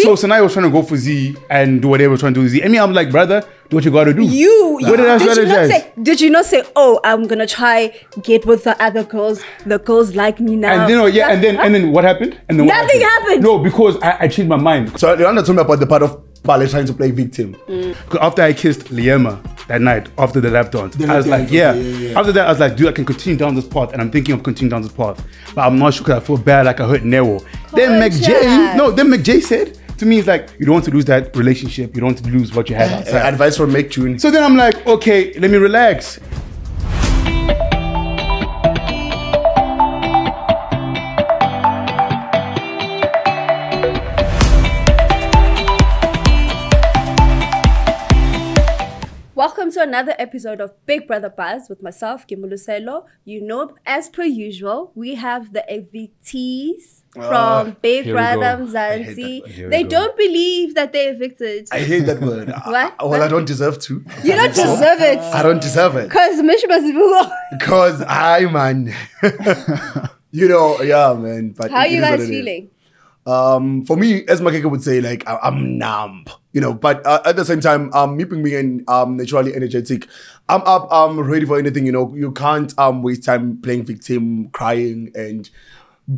So Sanai was trying to go for Z and do whatever he was trying to do with Z. I mean, I'm like, brother, do what you gotta do. What did you not say, oh, I'm gonna try get with the other girls. The girls like me now. And then, and then what happened? And then nothing happened. No, because I changed my mind. So Leona told me about the part of Pale trying to play victim. Because after I kissed Liema that night, after the lap dance, I was like, yeah. After that, I was like, dude, I can continue down this path, and I'm thinking of continuing down this path, but I'm not sure because I feel bad, like I hurt Nero. Then Mick J said to me, it's like, you don't want to lose that relationship, you don't want to lose what you had outside. Advice from Mick June. So then I'm like, okay, let me relax. Welcome to another episode of Big Brother Buzz with myself, Kimuluselo. You know, as per usual, we have the evictees from Big Brother Mzansi. They don't believe that they're evicted. I hate that word. What? Well, I don't deserve to. You don't deserve it. I don't deserve it. Because Mich Taki. Because man. You know, yeah, man. But how are you guys feeling? For me, as Makeke would say, like, I'm numb, you know, but at the same time, me being naturally energetic, I'm up, I'm ready for anything, you know. You can't waste time playing victim, crying, and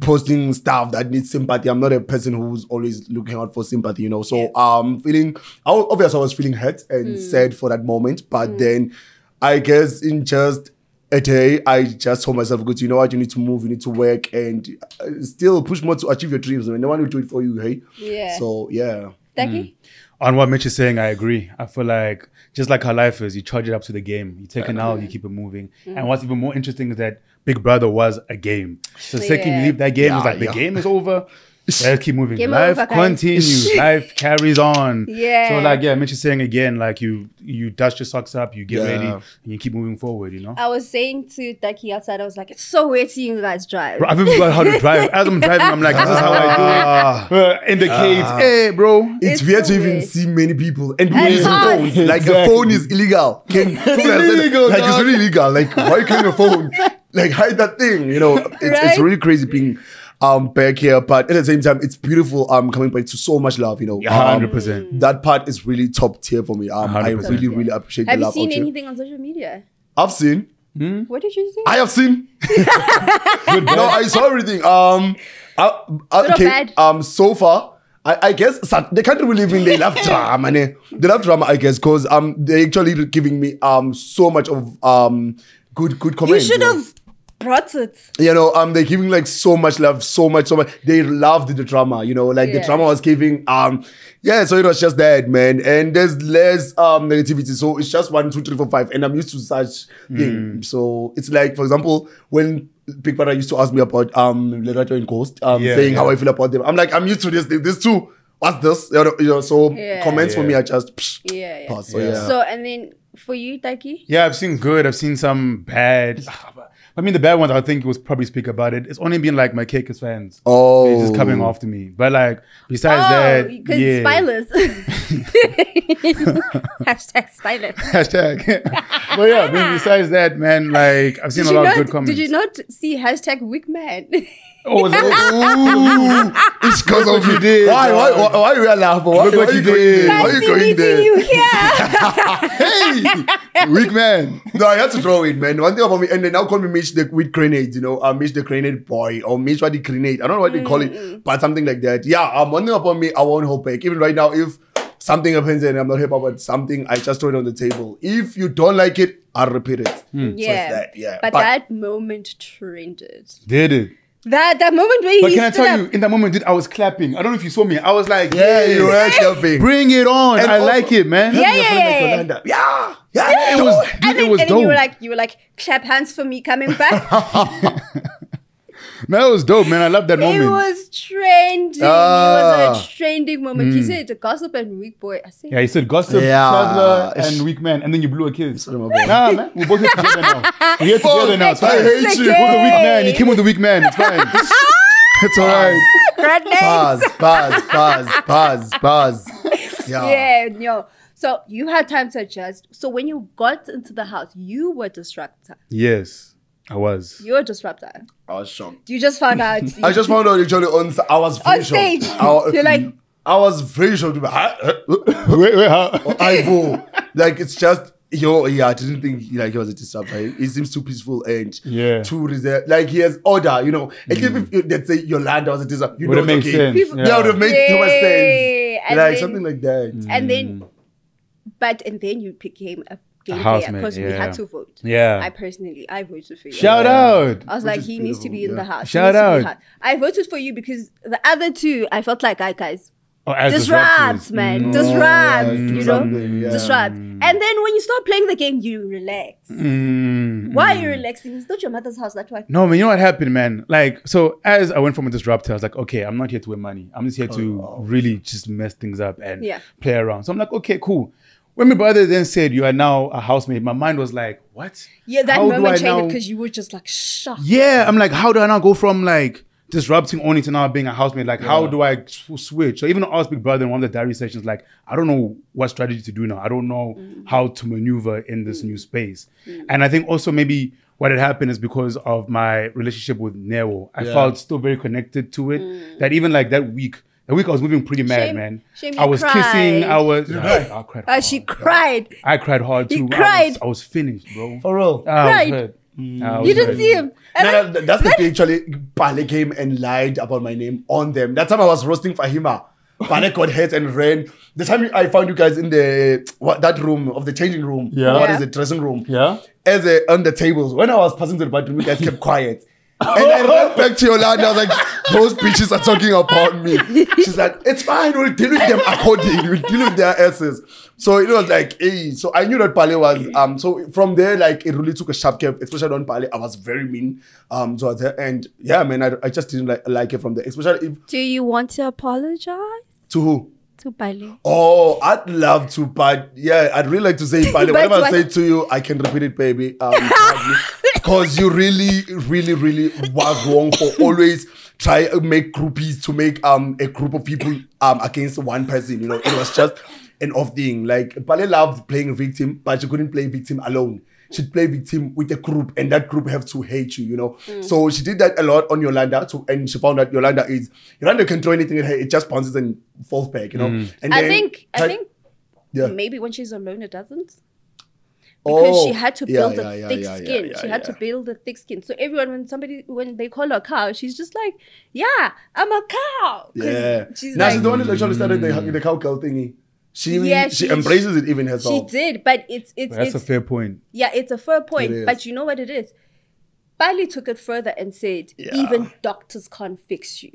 posting stuff that needs sympathy. I'm not a person who's always looking out for sympathy, you know. So obviously I was feeling hurt and sad for that moment, but then I guess in just a day, I just told myself, good, you know what, you need to move, you need to work, and still push more to achieve your dreams. I mean, no one will do it for you, hey? Yeah. So, yeah. Taki? On what Mitch is saying, I agree. I feel like, just like how life is, you charge it up to the game. You take it out, you keep it moving. And what's even more interesting is that Big Brother was a game. So the second you leave that game, it's like, the game is over. Let's keep moving. Game Life over, continues. Life carries on. Yeah. So like, yeah, Mitch is saying again, like you dust your socks up, you get ready, and you keep moving forward, you know? I was saying to Taki outside, I was like, it's so weird seeing you guys drive. Bro, I've even forgot how to drive. As I'm driving, I'm like, this is how I do it. Indicate, hey, bro. It's weird to even see many people. And we use phones. Like, the phone is illegal. It's illegal. Like, it's really illegal. Like, why you carrying a phone? Like, hide that thing, you know? It's really crazy being back here, but at the same time, it's beautiful coming back to so much love, you know. 100%. That part is really top tier for me. I really appreciate the love. Have you seen anything on social media? I've seen. What did you see? I have seen. No, I saw everything. Okay. So far, I guess the country we live in, they love drama. They love drama, I guess, because they actually giving me so much of good comments. You should have brought it. You know, they're giving like so much love, so much. They loved the drama, you know, like the drama was giving, so it was just that, man. And there's less negativity. So it's just 1, 2, 3, 4, 5. And I'm used to such thing. So it's like, for example, when Big Brother used to ask me about Lerato and Ghost, saying how I feel about them. I'm like, I'm used to this too. What's this? You know, so comments for me are just pass. So, and then for you, Taki? Yeah, I've seen good. I've seen some bad. I mean, the bad ones, I think was probably speak about it. It's only been like my Cake's fans. Oh. They're just coming after me. But like, besides that. Because spilers. Hashtag spilers. Hashtag. But yeah, I mean, besides that, man, like, I've seen a lot of good comments. Did you not see hashtag weak man? Oh, was it? It's because of you did. Why are you laughing? Why are you going there? You here? Hey, weak man. No, I had to throw it, man. One thing about me, and they now call me Mich the with grenade, you know, Mich the grenade boy, or Mich what the grenade. I don't know what they call it, but something like that. Yeah, one thing about me, I won't hold back. Even right now, if something happens and I'm not happy about something, I just throw it on the table. If you don't like it, I'll repeat it. Yeah. So but that moment trended. Did it? That moment where but can I tell you, in that moment, dude, I was clapping. I don't know if you saw me. I was like, yeah, you were clapping. Bring it on. And I like it, man. Yeah. It was dope. You were like, clap hands for me coming back. Man, it was dope, man. I love that moment. It was trending. It was a trending moment. He said gossip and weak boy. I said, he said gossip, traveler, and weak man. And then you blew a kiss. Nah, man. We're both here together now. We're here together now. It's fine. I hate you. With the weak man. He came with the weak man. It's fine. It's all right. Pause. Yeah. So you had time to adjust. So when you got into the house, you were disruptor. Yes. I was. You were a disruptor. I was shocked. You just found out. I just found out actually I was on stage. You're like, I was very shocked. Wait, how? I go. Like, it's just, I didn't think like he was a disruptor. He seems too peaceful and too reserved. Like, he has order, you know. And if let's say Yolanda was a disruptor, would it make sense? It would have made too much sense. And like, then, something like that. And then you became a game player because we had to vote. Yeah. I voted for you. Shout out. I was like, he needs to be in the house. Shout out. I voted for you because the other two, I felt like, guys, as disrupt, man. Disrupt, you know? Yeah. Disrupt. And then when you start playing the game, you relax. Why are you relaxing? It's not your mother's house, that's why. No, man, you know what happened, man? Like, so as I went from a disruptor, I was like, okay, I'm not here to win money. I'm just here to really just mess things up and play around. So I'm like, okay, cool. When my brother then said, you are now a housemate, my mind was like, what? Yeah, that moment changed because you were just like, shocked. Yeah, I'm like, how do I now go from like disrupting only to now being a housemate? Like, how do I switch? So even I asked Big Brother in one of the diary sessions, like, I don't know what strategy to do now. I don't know how to maneuver in this new space. And I think also maybe what had happened is because of my relationship with Nero, I felt still very connected to it. That even like that week I was moving pretty mad, man. I was kissing. I was. I cried. Hard, she cried. I cried hard too. He cried. I was finished, bro. For real. Cried. You didn't see him. No, that's the thing. Actually, Pale came and lied about my name on them. That time I was roasting Fahima. Pale got hurt and ran. The time I found you guys in that room of the changing room. Yeah. What is it? Dressing room. Yeah. On the tables. When I was passing to the bathroom, you guys kept quiet. And I ran back to Yolanda. I was like, those bitches are talking about me. She's like, it's fine. We'll deal with them accordingly. We'll deal with their asses. So it was like, hey. So I knew that Pale was, so from there, like, it really took a sharp cap, especially on Pale. I was very mean towards her. And yeah, man, I just didn't like it from there. Especially if... Do you want to apologize? To who? To Pale. Oh, I'd love to, but yeah, I'd really like to say Pale. Whatever I say to you, I can repeat it, baby. Because you really, really, really was wrong for always try to make groupies to make a group of people against one person. You know, it was just an off thing. Like, Pale loved playing victim, but she couldn't play victim alone. She'd play victim with a group, and that group have to hate you, you know. So she did that a lot on Yolanda, and she found that Yolanda can throw anything at her, it just bounces and falls back, you know. And I think maybe when she's alone, it doesn't. Because she had to build a thick skin. She had to build a thick skin. So everyone, when they call her a cow, she's just like, yeah, I'm a cow. Yeah. She's she's the one that actually started the cow girl thingy. She embraces it even herself. She did, but it's that's a fair point. Yeah, it's a fair point. But you know what it is? Bali took it further and said, even doctors can't fix you.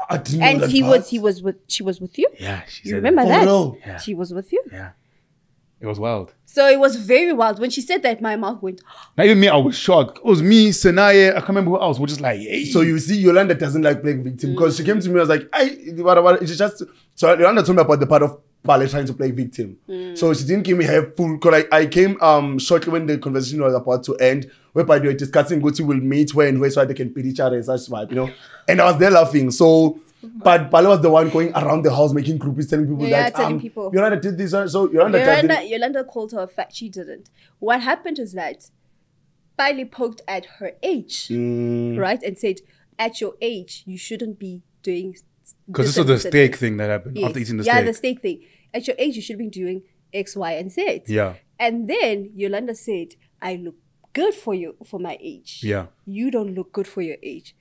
I didn't know that she was with you? Yeah, she you said remember that? Yeah. She was with you? Yeah. It was wild. So it was very wild. When she said that, my mouth went. Not even me, I was shocked. It was me, Senaya, I can't remember who else. We're just like, hey. So you see, Yolanda doesn't like playing victim because she came to me, I was like, what? It's just. So Yolanda told me about the part of Pale trying to play victim. So she didn't give me her full, because I came shortly when the conversation was about to end, whereby they were discussing Guti will meet where and where so they can beat each other and such vibe, you know. And I was there laughing. So, but Pale was the one going around the house making groupies, telling people telling people. Yolanda did this. So Yolanda called her a fat. She didn't. What happened is that Pale poked at her age, right, and said, "At your age, you shouldn't be doing." Because this was the steak thing that happened after eating the steak. Yeah, the steak thing. At your age, you should be doing X, Y, and Z. Yeah. And then Yolanda said, I look good for my age. Yeah. You don't look good for your age.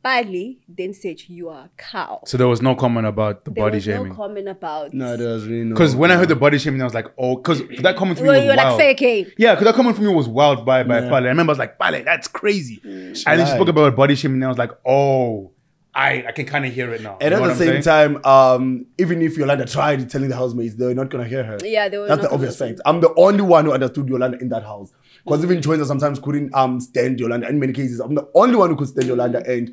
Badly then said, you are a cow. So there was no comment about the body shaming? There was no comment about... No, there was really no... Because when I heard the body shaming, I was like, oh, because that comment from me was you were wild. Like, faking. Yeah, because that comment from me was wild by Pale. I remember I was like, Pale, that's crazy. And then she spoke about body shaming, and I was like, oh... I can kind of hear it now. And at the same time, even if Yolanda tried telling the housemates, they were not going to hear her. Yeah, they were. That's the obvious fact. I'm the only one who understood Yolanda in that house. Because even Joanna sometimes couldn't stand Yolanda. In many cases, I'm the only one who could stand Yolanda and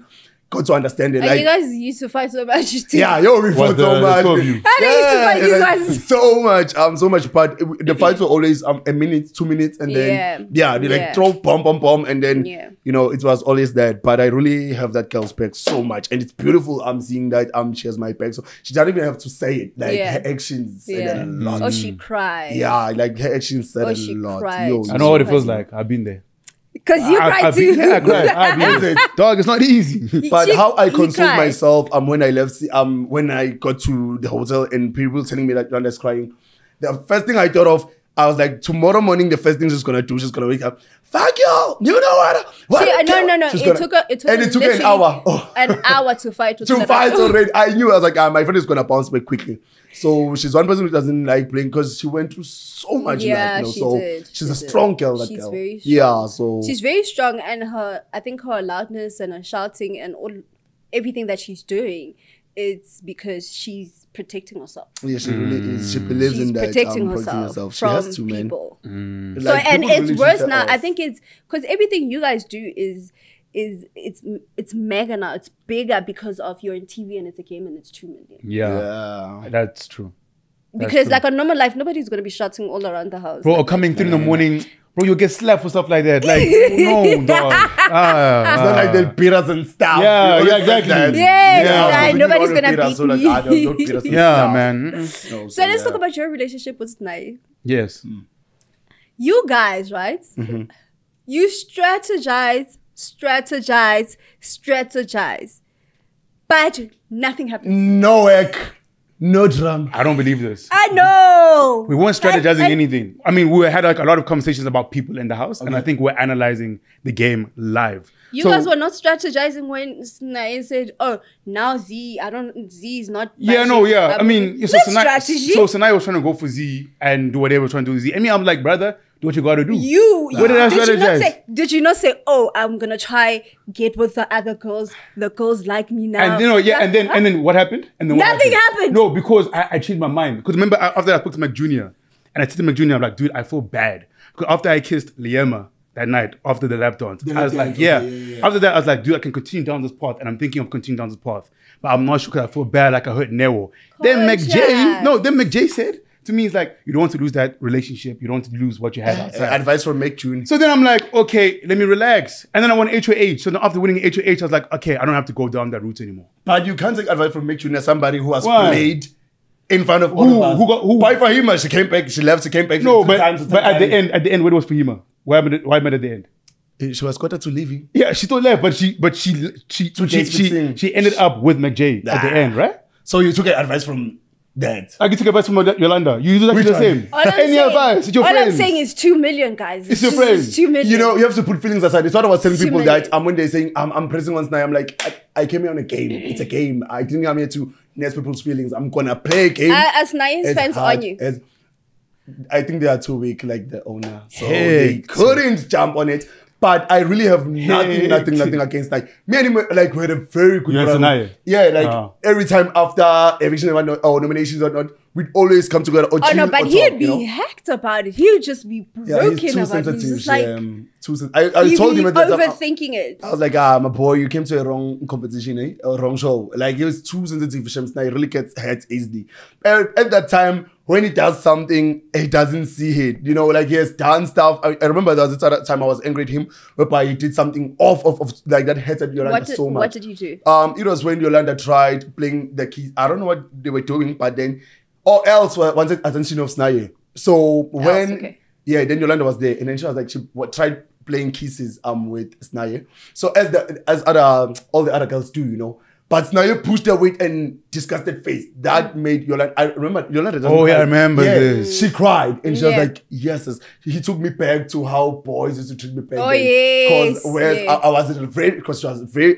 got to understand it. And like, you guys used to fight so much too. Yeah, we fought so much. How used to fight these ones? So much. But the fights were always a minute, 2 minutes, and then they like throw bomb, and then you know it was always that. But I really have that girl's back so much, and it's beautiful. I'm seeing that she has my back, so she doesn't even have to say it. Like her actions said a lot. Oh, she cried. Yeah, like her actions said a lot. Cried. Yo, I know what it feels like. I've been there. Because you cried too. Yeah, I cried. Dog, it's not easy. But how I consoled myself when I left, when I got to the hotel and people telling me that Yolanda's crying, the first thing I thought of, I was like, tomorrow morning, the first thing she's gonna do, she's gonna wake up. Fuck you! You know what? No. It took her an hour. An hour to fight with to fight already. I knew. I was like, my friend is gonna bounce back quickly. So she's one person who doesn't like playing because she went through so much. Yeah, life, she did. She's a strong girl. That she's girl. Very strong. Yeah, so she's very strong, and I think her loudness and her shouting and everything that she's doing, it's because she's protecting herself. Yeah, she really is. She believes in that. Protecting herself she has from to, people. Man. So, and it's worse now. I think it's because everything you guys do is it's mega now. It's bigger because of you're in TV and it's a game and it's 2 million. Yeah. That's true. Because like a normal life, nobody's gonna be shouting all around the house. Bro, coming through in the morning, bro, you'll get slapped for stuff like that. Like, no, dog. It's not like they'll beat us and stuff. Yeah, exactly. Yeah, nobody's gonna beat me. Yeah, man. So let's talk about your relationship with Snai. Yes. You guys, right? Mm-hmm. You strategize, but nothing happens. No work. No drama. I don't believe this. I know. We weren't strategizing anything. I mean, we had like a lot of conversations about people in the house, and I think we're analyzing the game live. You guys were not strategizing when Snai said, "Oh, now Z is not." Yeah, no, yeah. I mean, strategy. So Snai was trying to go for Z and do whatever he was trying to do with Z. I mean, I'm like, brother, do what you got to do. What did I strategize? Did you not say, "Oh, I'm gonna try get with the other girls. The girls like me now." And and then what happened? And then nothing happened. No, because I changed my mind. Because remember, after I spoke to Mc Jr. and I said to Mc Jr., I'm like, dude, I feel bad. Because after I kissed Liema that night after the lap dance, I was like, yeah. After that, I was like, dude, I can continue down this path, and I'm thinking of continuing down this path, but I'm not sure because I feel bad, like I hurt Nero. Then Mc J said to me, it's like, you don't want to lose that relationship. You don't want to lose what you had outside. Advice from Mc Jr. So then I'm like, okay, let me relax. And then I won HOH. So then after winning HOH, I was like, okay, I don't have to go down that route anymore. But you can't take advice from Mc Jr. Somebody who has played in front of all of us. Who? By Fahima, she came back, she left, she came back. No, but at the end, where was Fahima? Why am I at the end? She was quartered to leaving. Yeah, she still left, but she ended up with McJ at the end, right? So you took advice from that. I can take advice from Yolanda. You do exactly the same. Any advice? It's your friends. All I'm saying is 2 million, guys. It's your friends. It's 2 million. You know, you have to put feelings aside. It's what I was telling people that when they're saying I'm pressing on Snai, I'm like, I came here on a game. It's a game. I didn't come here to nurse people's feelings. I'm gonna play a game. As Snai's fans on you. I think they are too weak, like the owner. So they couldn't jump on it. But I really have nothing against like me and him. Like we had a very good run. Yeah, like every time after eviction or nominations or not, we'd always come together. Or no, but he'd be hacked about it. He would just be broken about it. He's just like I told him overthinking it. I was like, my boy, you came to a wrong competition, a wrong show. Like he was too sensitive for Shams. He really gets hurt easily. At that time, when he does something, he doesn't see it. You know, like he has done stuff. I remember there was a time I was angry at him, whereby he did something off like that hurted Yolanda so much. What did you do? It was when Yolanda tried playing the keys. I don't know what they were doing, but then or else wanted attention of Snai. So then Yolanda was there, and then she was like, she tried playing kisses with Snai. So as all the other girls do, you know. But Snai pushed her with a disgusted face. That made Yolanda. I remember Yolanda. I remember this. She cried and she was like, "Yes, he took me back to how boys used to treat me back then." Yes. Because I was afraid because she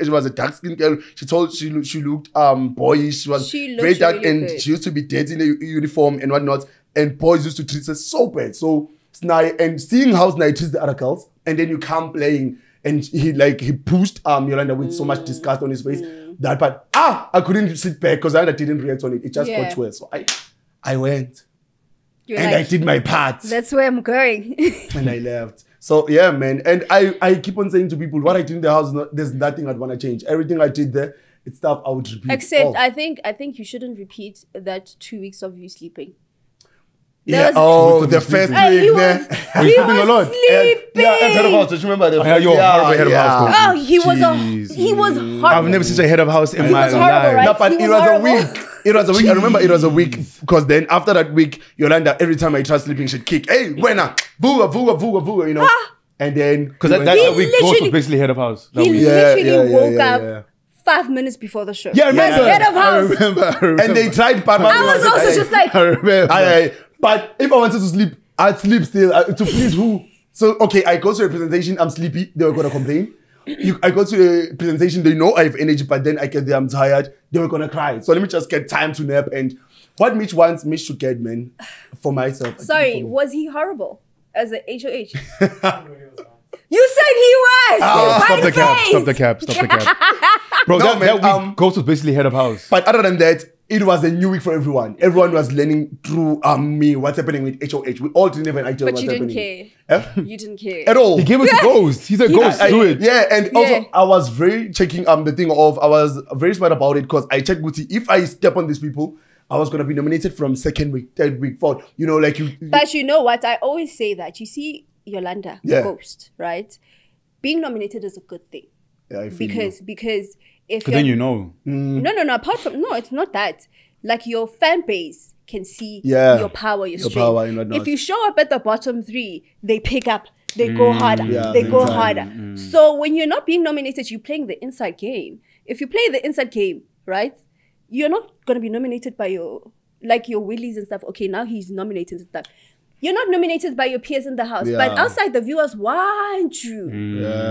was a dark skinned girl. She looked boyish. She was very dark really and good. She used to be dirty in the uniform and whatnot. And boys used to treat her so bad. So Snai and seeing how Snai treats the other girls, and then you come playing. And he pushed Yolanda with so much disgust on his face that but I couldn't sit back because Yolanda didn't react on it. It just got worse. So I went. I did my part. That's where I'm going. And I left. So yeah, man. And I keep on saying to people, what I did in the house, there's nothing I'd want to change. Everything I did there, it's stuff I would repeat. Except I think you shouldn't repeat that 2 weeks of you sleeping. The first week. He was sleeping. Head of house. Do you remember the head of house? Oh, he was horrible. I've never seen a head of house in my life. Right? No, but it was a week. It was a week. I remember it was a week because then after that week, Yolanda, every time I tried sleeping, she'd kick. Hey, buena, vuga, you know. And then because that week Ghost was basically head of house. He literally woke up 5 minutes before the show. Yeah, I remember. Head of house. I remember. And they tried. I was also just like, I remember. But if I wanted to sleep, I'd sleep still. To please who? So okay, I go to a presentation. I'm sleepy. They were gonna complain. I go to a presentation. They know I have energy, but then I get there. I'm tired. They were gonna cry. So let me just get time to nap. And what Mich wants, Mich should get, man, for myself. Sorry, was he horrible as a HOH? You said he was. Stop the cap. Bro, No, that man, week Ghost was basically head of house. But other than that, it was a new week for everyone. Everyone was learning through me what's happening with HOH. We all didn't have an idea But what's you didn't happening. care. You didn't care. At all. He gave it to Ghost. He said, Ghost, do it. Yeah, and also I was very checking the thing of, I was very smart about it because I checked Guti. If I step on these people, I was gonna be nominated from 2nd week, 3rd week, 4th. You know, like you. But you know what? I always say that. You see Yolanda, Ghost, right? Being nominated is a good thing. Yeah, I feel because if then you know. No. Apart from it's not that. Like your fan base can see your power, your strength. power and whatnot. If you show up at the bottom 3, they pick up, they go harder, they go harder. So when you're not being nominated, you're playing the inside game. If you play the inside game, right, you're not gonna be nominated by your willies and stuff. Okay, now he's nominated and stuff. You're not nominated by your peers in the house, but outside the viewers want you.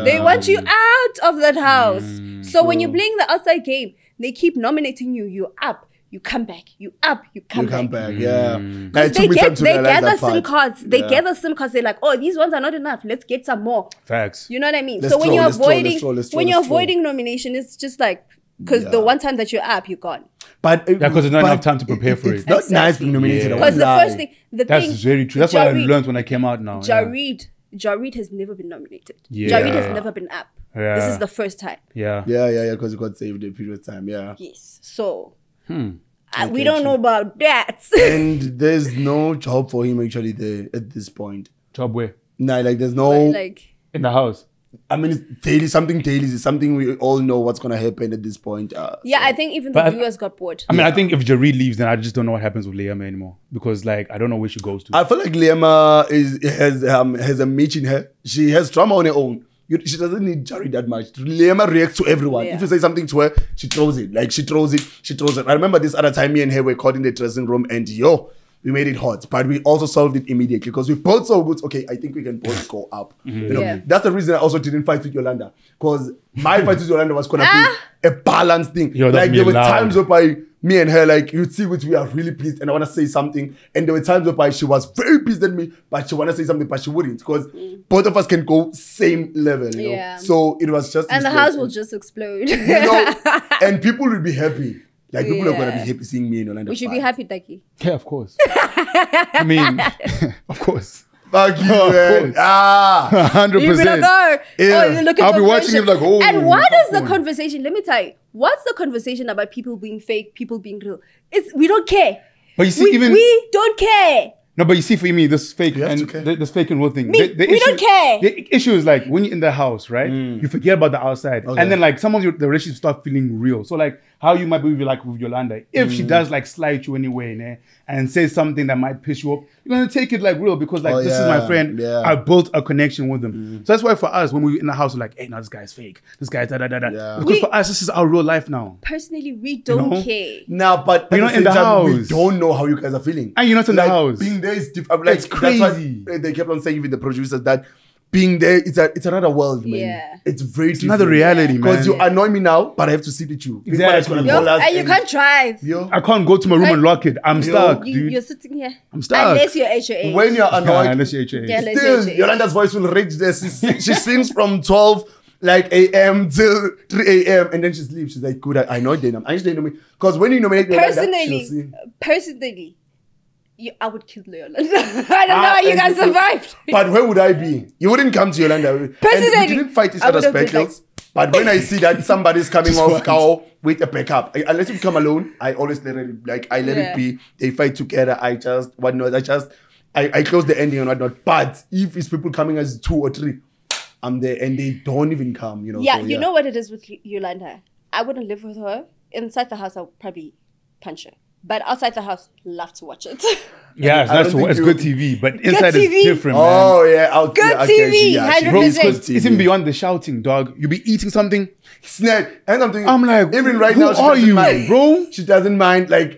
They want you out of that house. So when you're playing the outside game, they keep nominating you. You're up. You come back. You up. You come back. Yeah. They gather SIM cards. They gather SIM cards. They're like, oh, these ones are not enough. Let's get some more. Facts. You know what I mean? Let's so when troll, you're avoiding nomination, it's just like because the one time that you're up, you're gone. But because there's not enough time to prepare for it. It's not nice being nominated. Because the first thing, that's very true. That's what I learned when I came out now. Jareed has never been nominated. Yeah. Jareed has never been up. Yeah. This is the first time. Yeah, because he got saved the previous time. Yeah. Yes. So we don't know about that. And there's no job for him actually there at this point. Job where? Nah, like there's no in the house. I mean, it's daily. It's something we all know what's gonna happen at this point. I think even the viewers got bored. I mean, I think if Jareed leaves, then I just don't know what happens with Liam anymore because, like, I don't know where she goes to. I feel like Liam has a Mich in her. She has drama on her own. She doesn't need Jareed that much. Liam reacts to everyone. If you say something to her, she throws it. Like she throws it. I remember this other time me and her were caught in the dressing room, and we made it hot, but we also solved it immediately because we both so good. Okay, I think we can both go up. You know, that's the reason I also didn't fight with Yolanda because my fight with Yolanda was gonna be a balanced thing. Like there were times where me and her, like you'd see which we are really pleased, and I want to say something, and there were times where she was very pissed at me, but she want to say something, but she wouldn't because both of us can go same level. You know? So it was just and the house will just explode. You know, and people will be happy. Like, people are going to be happy seeing me in Yolanda. We should be happy, Taki. Yeah, of course. I mean, of course. Fuck you, man. 100%. You'll be like, I'll be watching him like, oh. And what is the conversation? Let me tell you. What's the conversation about people being fake, people being real? We don't care. But you see, we don't care. No, but you see, for me, this fake and this fake and real thing. We don't care. The issue is like when you're in the house, right? You forget about the outside, and then like some of the relationships start feeling real. So like how you might be like with Yolanda, if she does like slide you anyway, and says something that might piss you off, you're gonna take it like real because like this is my friend. Yeah. I built a connection with him. So that's why for us, when we're in the house, we're like, hey, no, this guy's fake. This guy's da da da da. Yeah. Because for us, this is our real life now. Personally, we don't care. Now, but you're not in the house. We don't know how you guys are feeling. And you're not in the house. Being there is different. Like, it's crazy. That's why they kept on saying with the producers that being there, it's another world, man. Yeah. It's very different. Another reality, man. Because you annoy me now, but I have to sit with you. Exactly. And you can't drive. I can't go to my room and lock it. I'm stuck, dude. You're sitting here. I'm stuck. Unless you're HOH. When you're annoyed, unless you're HOH. Still, Yolanda's voice will reach there. She sings from 12 a.m. till 3 a.m. and then she sleeps. She's like, good, I know them. I just know me. Because when you nominate Yolanda, personally, I would kill Yolanda. I don't know how you guys survived. But where would I be? You wouldn't come to Yolanda. Personally, and we didn't fight each other's battles. But when I see that somebody's coming off cow with a backup, unless you come alone, I always let it be. They fight together. I close the ending and whatnot. But if it's people coming as 2 or 3, I'm there and they don't even come. You know. Yeah, you know what it is with Yolanda. I wouldn't live with her inside the house. I would probably punch her. But outside the house, love to watch it. Yeah, it's nice to watch. It's good TV, but inside TV. is different, man. Oh yeah, Good TV, 100%. Bro, it's even beyond the shouting, dog. You be eating something. Snap. And I'm like, even right who now, she are doesn't you, mind. bro? She doesn't mind like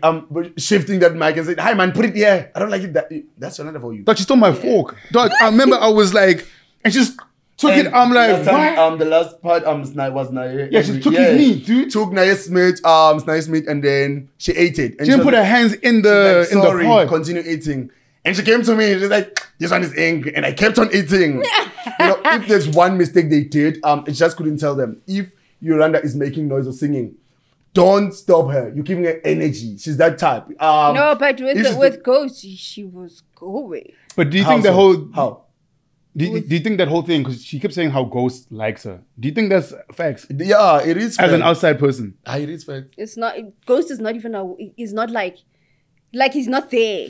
shifting that mic and saying, "Hi man, put it here. I don't like it." That's another for you. Dog, she stole my fork. Dog, I remember I was like, and she just took it. I'm like, what? The last part was Naya. Yeah, she took his meat, dude. Took Naya's meat, and then she ate it. And She didn't put her hands in the like, sorry, in the pot. continue eating. And she came to me and she's like, "This one is ink," and I kept on eating. If there's one mistake they did, I just couldn't tell them. If Yolanda is making noise or singing, don't stop her. You're giving her energy. She's that type. No, but with Ghost, she was going. But do you think the whole how? Do you think that whole thing, because she kept saying how Ghost likes her, do you think that's facts? Yeah, it is. As an outside person, it is facts. It's not. Ghost is not even. He's not like he's not there.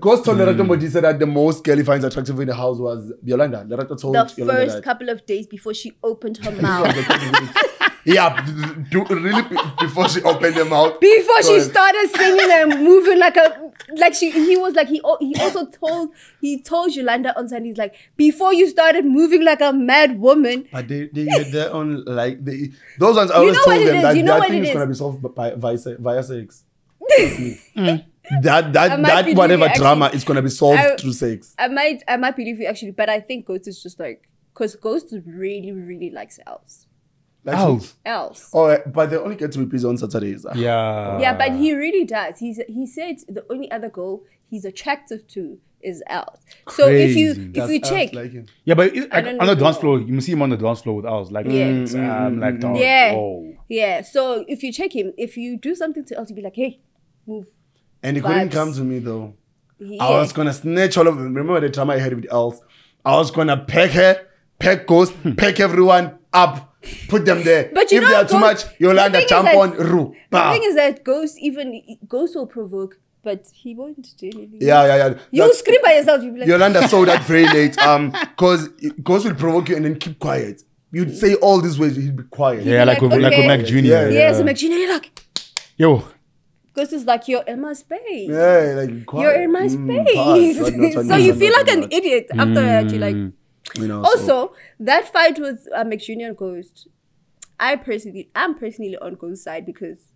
Ghost told Lerato Moji said that the most girl he finds attractive in the house was Yolanda. Lerato told the Yolanda first couple of days before she opened her mouth. Yeah, really before she opened her mouth. Before she started singing and moving he also told Yolanda on Sunday, he's like, before you started moving like a mad woman. But they had their own, like, those ones I always told them that I think it's going to be solved via sex. That whatever drama is going to be solved through sex. I might believe you actually, but I think Ghost is just like, because Ghost really, really likes elves. Elves. Oh, but they only get to be busy on Saturdays. Yeah, but he really does. He said the only other girl he's attractive to is elves. So if you check, like yeah, but on the dance floor, you see him on the dance floor with elves. Like, like, dog, yeah. So if you check him, if you do something to elves, you'll be like, hey, move. And he couldn't come to me though. Yeah. I was gonna snatch all of them. Remember the drama I had with elves? I was gonna peck her, peck Ghost, peck everyone up. Put them there. But if they are too much, Yolanda jump on. The thing is that Ghost will provoke, but he won't do anything. Yeah. You'll scream by yourself. You'll be like, Yolanda saw that very late. Because Ghost will provoke you and then keep quiet. You'd say all these words, he'd be quiet. Yeah, like with Mac Jr. Yeah, so Mac Jr. You're like, yo. Ghost is like, you're in my space. Yeah, like quiet. You're in my space. So you feel like an idiot after that. You're like. Also, that fight with Mich Jr. and Ghost, I'm personally on Ghost's side because,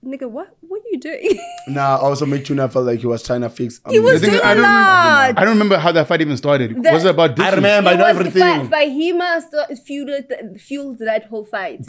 nigga, what are you doing? Also Mich Jr. felt like he was trying to fix. He was doing a lot. I don't remember how that fight even started. Was it about dishes? I remember. I know everything. Fahima fueled that whole fight.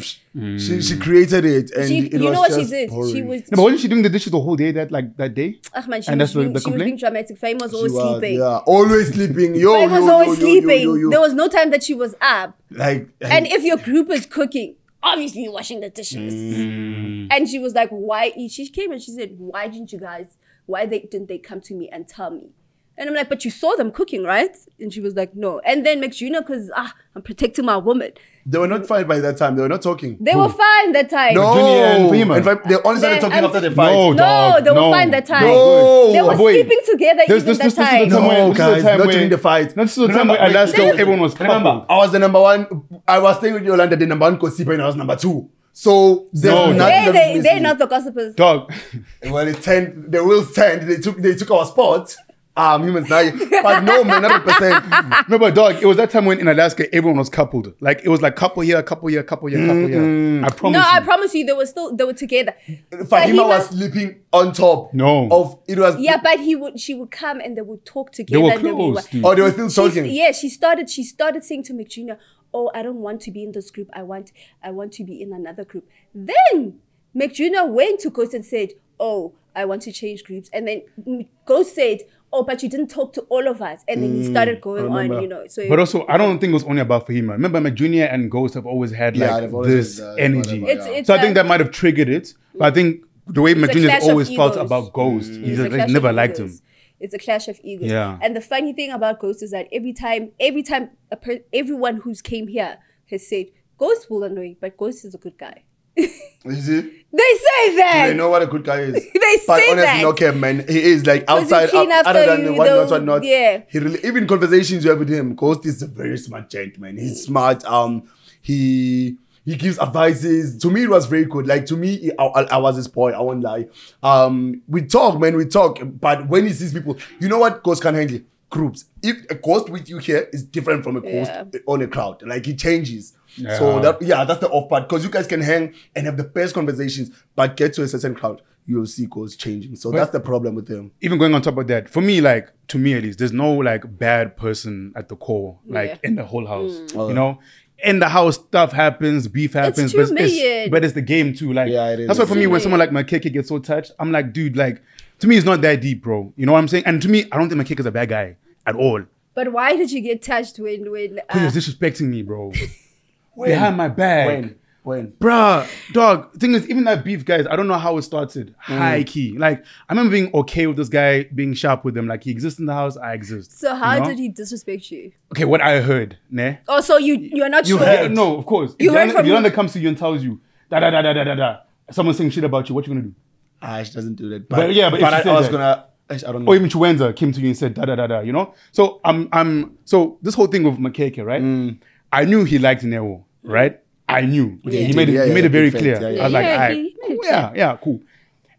She created it, and it was what just she did? boring. She was. No, but wasn't she doing the dishes the whole day that day? She was being dramatic. Fahima was always sleeping. Yeah, always sleeping. Fahima was always sleeping. There was no time that she was up. And if your group is cooking, obviously you're washing the dishes. And she was like, why? She came and she said, why didn't they come to me and tell me? And I'm like, but you saw them cooking, right? And she was like, no. And then Mich Jr., because I'm protecting my woman. They were not fine by that time. They were not talking. They were fine that time. No. In fact, they only started talking after the fight. No, they were fine that time. No. They were sleeping together even that time. No, guys, not during the fight. That's the time where Alaska, everyone was remember, I was the number one. I was staying with Yolanda, the number one gossiper, and I was number two. So they're not the gossipers. Dog. Well, it turned. The wheels turned. They took our spot. Humans now, but no, man, 100%. No, but dog, it was that time when in Alaska everyone was coupled. Like it was like couple here, couple here, couple here, couple here. I promise. No, I promise you, they were together. Fahima was sleeping on top. No, of it was. Yeah, but she would come and they would talk together. They were close. They were still talking. She started saying to Mich Jr., "Oh, I don't want to be in this group. I want to be in another group." Then Mich Jr. went to Ghost and said, "Oh, I want to change groups." And then Ghost said, "Oh, but you didn't talk to all of us." And then he started going on, So, but also, I don't think it was only about Fahima. Remember, Mich Jr. and Ghost have always had this energy. So I think that might have triggered it. But I think the way Mich Jr. has always felt about Ghost, he never liked him. It's a clash of egos. Yeah. And the funny thing about Ghost is that every time everyone who's came here has said, Ghost will annoy, but Ghost is a good guy. Is he? They say that. They know what a good guy is. They say but honestly, that. Okay, man, he is like outside, other than whatnot. Yeah. He really, even conversations you have with him, Ghost is a very smart gent, man. He's smart. He gives advices. To me, it was very good. Like, to me, I was his boy. I won't lie. We talk, man. We talk. But when he sees people, you know what Ghost can handle? Groups. If a Ghost with you here is different from a Ghost on a crowd. Like, he changes. Yeah. So, that's the off part. Because you guys can hang and have the best conversations, but get to a certain crowd, you'll see Ghost changing. So, that's the problem with him. Even going on top of that, for me, like, to me at least, there's no, like, bad person at the core, like, in the whole house. You know? In the house, stuff happens, beef happens, but it's the game too. Like, that's why for me, when someone like Mich Taki gets so touched, I'm like, dude, like, to me, it's not that deep, bro. You know what I'm saying? And to me, I don't think Mich Taki is a bad guy at all. But why did you get touched when? Because he was disrespecting me, bro. Behind my back. When? Bruh, dog, thing is, even that beef, guys, I don't know how it started. High key. Like, I remember being okay with this guy, being sharp with him. Like, he exists in the house, I exist. So how did he disrespect you? Okay, what I heard, ne? Oh, so you're not sure? Heard? No, of course. If Yolanda comes to you and tells you, someone's saying shit about you, what you gonna do? She doesn't do that. But I don't know. Or even Chiwenza came to you and said, you know? So, so this whole thing with Mich Taki, right? I knew he liked Nero, right? I knew. He made it very clear. I was like, all right, cool, cool.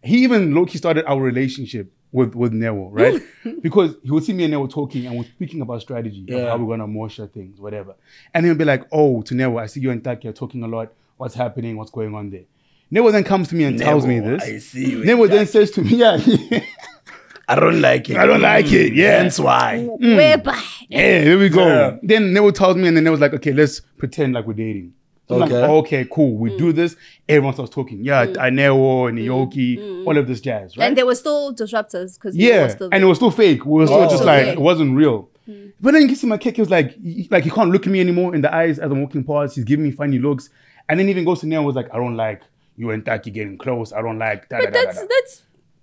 He even low-key started our relationship with Nero, right? Because he would see me and Nero talking and we're speaking about strategy, of how we're gonna moisture things, whatever. And he'll be like, oh, to Nero, I see you and Taki are talking a lot. What's happening? What's going on there? Nero then comes to me and tells me this. I see you. Nero then says to me, I don't like it. I don't like it. Yeah. That's why. Whereby. Yeah, here we go. Yeah. Then Nero tells me and then Nero's like, okay, let's pretend like we're dating. So I'm like, okay, cool. We do this. Everyone starts talking. Yeah, Nero, Niyoki, all of this jazz, right? And they were still disruptors. Cause and it was still fake. We were still just like, it wasn't real. But then you see Mich Taki was like he can't look at me anymore in the eyes as I'm walking past. He's giving me funny looks. And then even goes to Nero and was like, I don't like you and Taki getting close. I don't like that. But that's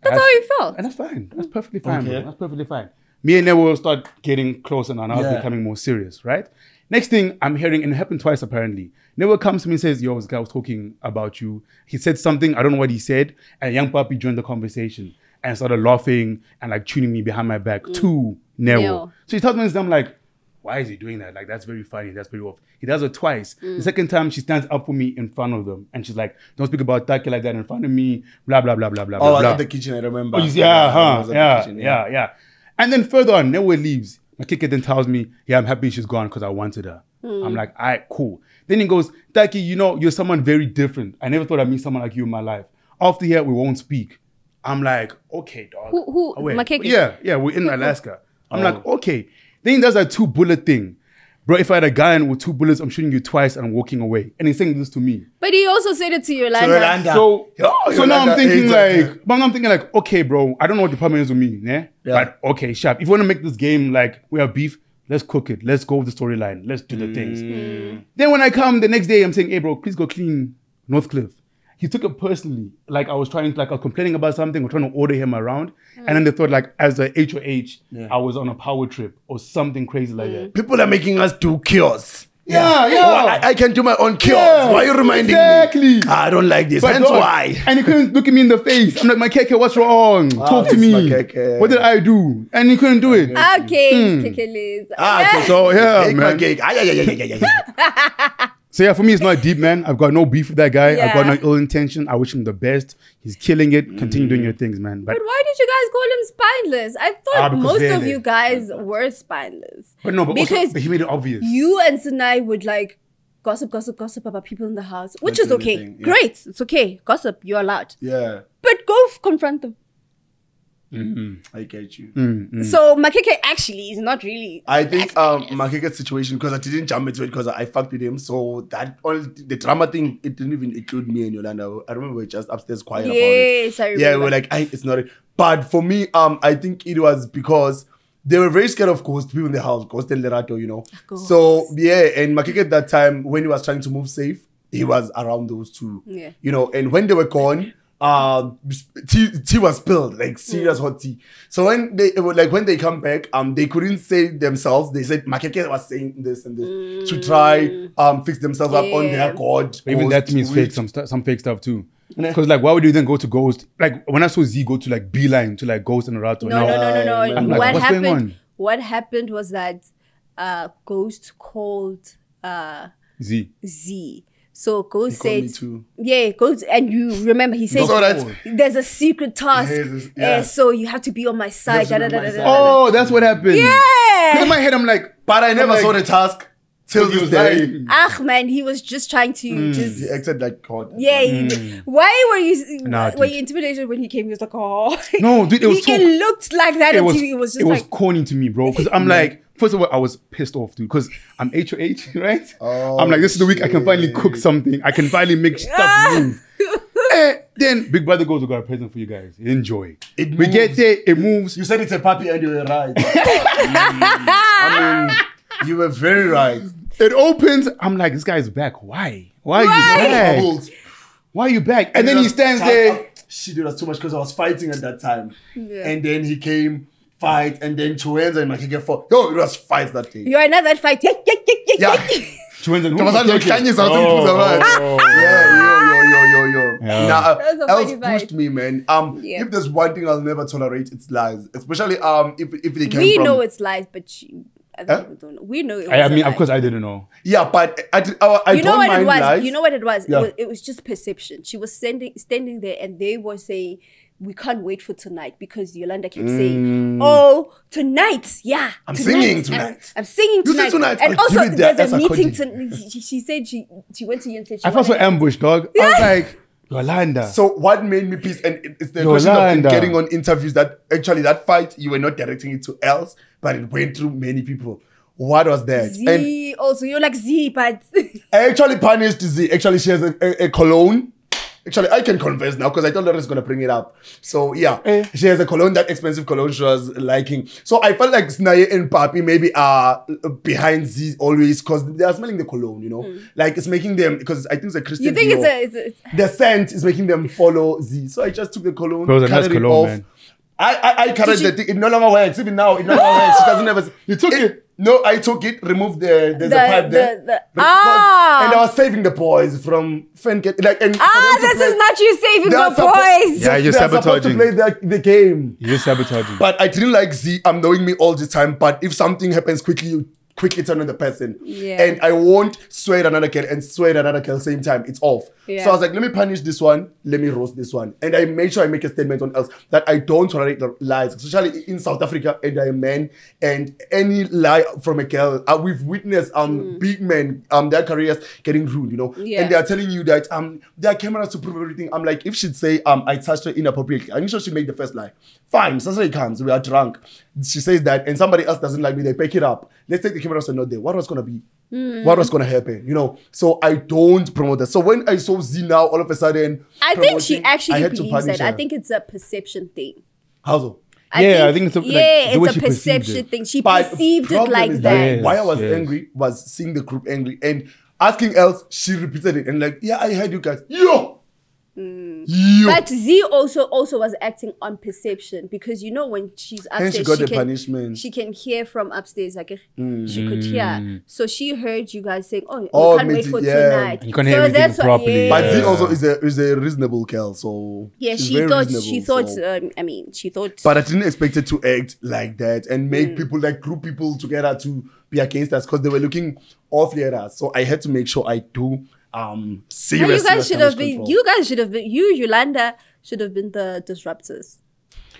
how you felt. And that's fine. That's perfectly fine, bro. That's perfectly fine. Me and Nero will start getting closer now. Now it's becoming more serious, right? Next thing I'm hearing, and it happened twice apparently, Nero comes to me and says, yo, this guy was talking about you. He said something, I don't know what he said, and Young Papi joined the conversation and started laughing and like tuning me behind my back to Nero. So he tells me this, I'm like, why is he doing that? Like, that's very funny. That's very off. He does it twice. The second time, she stands up for me in front of them. And she's like, don't speak about Taki like that in front of me. Blah, blah, blah, blah, blah, blah. At the kitchen, I remember. Yeah. And then further on, Nero leaves. Mich Taki then tells me, yeah, I'm happy she's gone because I wanted her. I'm like, all right, cool. Then he goes, Taki, you know, you're someone very different. I never thought I'd meet someone like you in my life. After here, we won't speak. I'm like, okay, dog. Who? Mich Taki? Yeah, we're in Alaska. I'm like, okay. Then he does that 2-bullet thing. Bro, if I had a gun with 2 bullets, I'm shooting you twice and I'm walking away. And he's saying this to me. But he also said it to Yolanda. So now I'm thinking like, okay, bro, I don't know what the problem is with me, but okay, sharp. If you want to make this game like we have beef, let's cook it. Let's go with the storyline. Let's do the things. Then when I come the next day, I'm saying, hey, bro, please go clean Northcliffe. He took it personally. Like I was complaining about something or trying to order him around. And then they thought like as a HOH, I was on a power trip or something crazy like that. People are making us do cures. Yeah. Oh, I can do my own cures. Why are you reminding me? I don't like this. That's why. And he couldn't look at me in the face. I'm like, Mich Taki, what's wrong? Talk to me. What did I do? And he couldn't do it. Okay, So yeah, man. Yeah. So yeah, for me, it's not deep, man. I've got no beef with that guy. I've got no ill intention. I wish him the best. He's killing it. Continue doing your things, man. But why did you guys call him spineless? I thought most of you guys were spineless. But no, but he made it obvious. You and Sinai would like gossip about people in the house, which is okay. Great. It's okay. Gossip, you're allowed. Yeah. But go confront them. I get you. So Mich Taki actually is not really. I think Mich Taki's situation, because I didn't jump into it because I fucked with him. So that all the drama thing, it didn't even include me and Yolanda. I remember we were just upstairs quiet about it. I remember. Yeah, we were like, it's not. But for me, I think it was because they were very scared of Ghost, people in the house, Ghost and Lerato, you know. So yeah, and Mich Taki at that time when he was trying to move safe, he was around those two. Yeah. You know, and when they were gone. Tea was spilled, like serious hot tea. So when they come back, they couldn't say themselves. They said Mich Taki was saying this and this to try fix themselves up on their god. But even that to me is fake, some fake stuff too. Because like, why would you then go to Ghost? Like when I saw Z go to like Beeline to like Ghost and Rato. No. Like, what's going on? What happened was that Ghost called Z. So go He said, called me too. yeah, go and you remember he said, there's a secret task. So you have to be on my side. Oh, that's what happened. Yeah. In my head, I'm like, but I never saw the task till this day. Man, he was just trying to He acted like God. Yeah. Why were you intimidated when he came? He was like, oh. No, dude, it looked like that on TV. It was just was corny to me, bro. Because I'm like, first of all, I was pissed off, dude. Because I'm HOH, right? Oh, I'm like, this is the week I can finally cook something. I can finally make stuff move. Then Big Brother goes, we got a present for you guys. Enjoy. We get there, it moves. You said it's a puppy and you were right. I mean, you were very right. It opens. I'm like, this guy's back. Why? Why are you back? Why are you back? And then he stands there. Shit, it was too much because I was fighting at that time. Yeah. And then he came, fight, and then Chuenza and Makike fought. Yo, it was fights that day. You are not that fight. Yeah. Chuenza and Now, else pushed me, man. If there's one thing I'll never tolerate, it's lies. Especially if they came We from... know it's lies, but I don't know. We know it was I mean, of course, I didn't know. Yeah, but I you know don't what mind it was. lies. You know what it was. Yeah. It was just perception. She was standing there, and they were saying, "We can't wait for tonight," because Yolanda kept saying, "Oh, tonight, yeah, I'm singing tonight. I'm singing You tonight." said tonight. And I'll also, give it that. there's a That's meeting. She said she went to you and said, I felt so ambushed, dog. I was like, Yolanda. So what made me pissed, and it's the question of getting on interviews that actually that fight, you were not directing it to else, but it went through many people. What was that? Z, and also, you're like Z, but... I actually punished Z. Actually, she has a cologne. Actually, I can confess now because I thought Laura's going to bring it up. So, yeah. She has a cologne, that expensive cologne she was liking. So, I felt like Snaye and Papi maybe are behind Z always because they are smelling the cologne, you know? Like, it's making them, because I think it's a Christian You think it's the scent is making them follow Z. So, I just took the cologne, carried it off. Man. I carried the thing. It no longer works. Even now, it no longer works. She doesn't ever... You took it? No, I took it, removed there's a pipe there. And I was saving the boys from Fenket. Like, this is not you saving the boys. Yeah, you're sabotaging. They're supposed to play the game. You're sabotaging. But I didn't like Z. I'm knowing me all the time. But if something happens quickly, you quickly turn on the person. Yeah. And I won't swear at another girl and swear at another girl same time. It's off. Yeah. So I was like, let me punish this one. Let me roast this one. And I made sure I make a statement on else that I don't tolerate lies, especially in South Africa. And I'm a man. And any lie from a girl, we've witnessed big men, their careers getting ruined, you know. Yeah. And they are telling you that there are cameras to prove everything. I'm like, if she'd say I touched her inappropriately, I'm sure she made the first lie. Fine, Saturday comes, we are drunk. She says that, and somebody else doesn't like me, they pick it up. Let's take the cameras are not there. What was gonna be? What was gonna happen? You know. So I don't promote that. So when I saw Z now, all of a sudden, I think she actually believes it. I think it's a perception thing. How so? I think it's it's a perception thing. She perceived it like that. Yes, why I was angry was seeing the group angry and asking else. She repeated it and like, yeah, I heard you guys. Yo. But Z also was acting on perception because you know when she's upstairs, she got the punishment. She can hear from upstairs. Like she could hear, so she heard you guys saying, "Oh, we can't wait for tonight." You can't hear everything properly. But Z also is a reasonable girl, so yeah, she thought. But I didn't expect it to act like that and make people like group people together to be against us because they were looking awfully at us. So I had to make sure I do. Serious. You guys should have been. You, Yolanda, should have been the disruptors.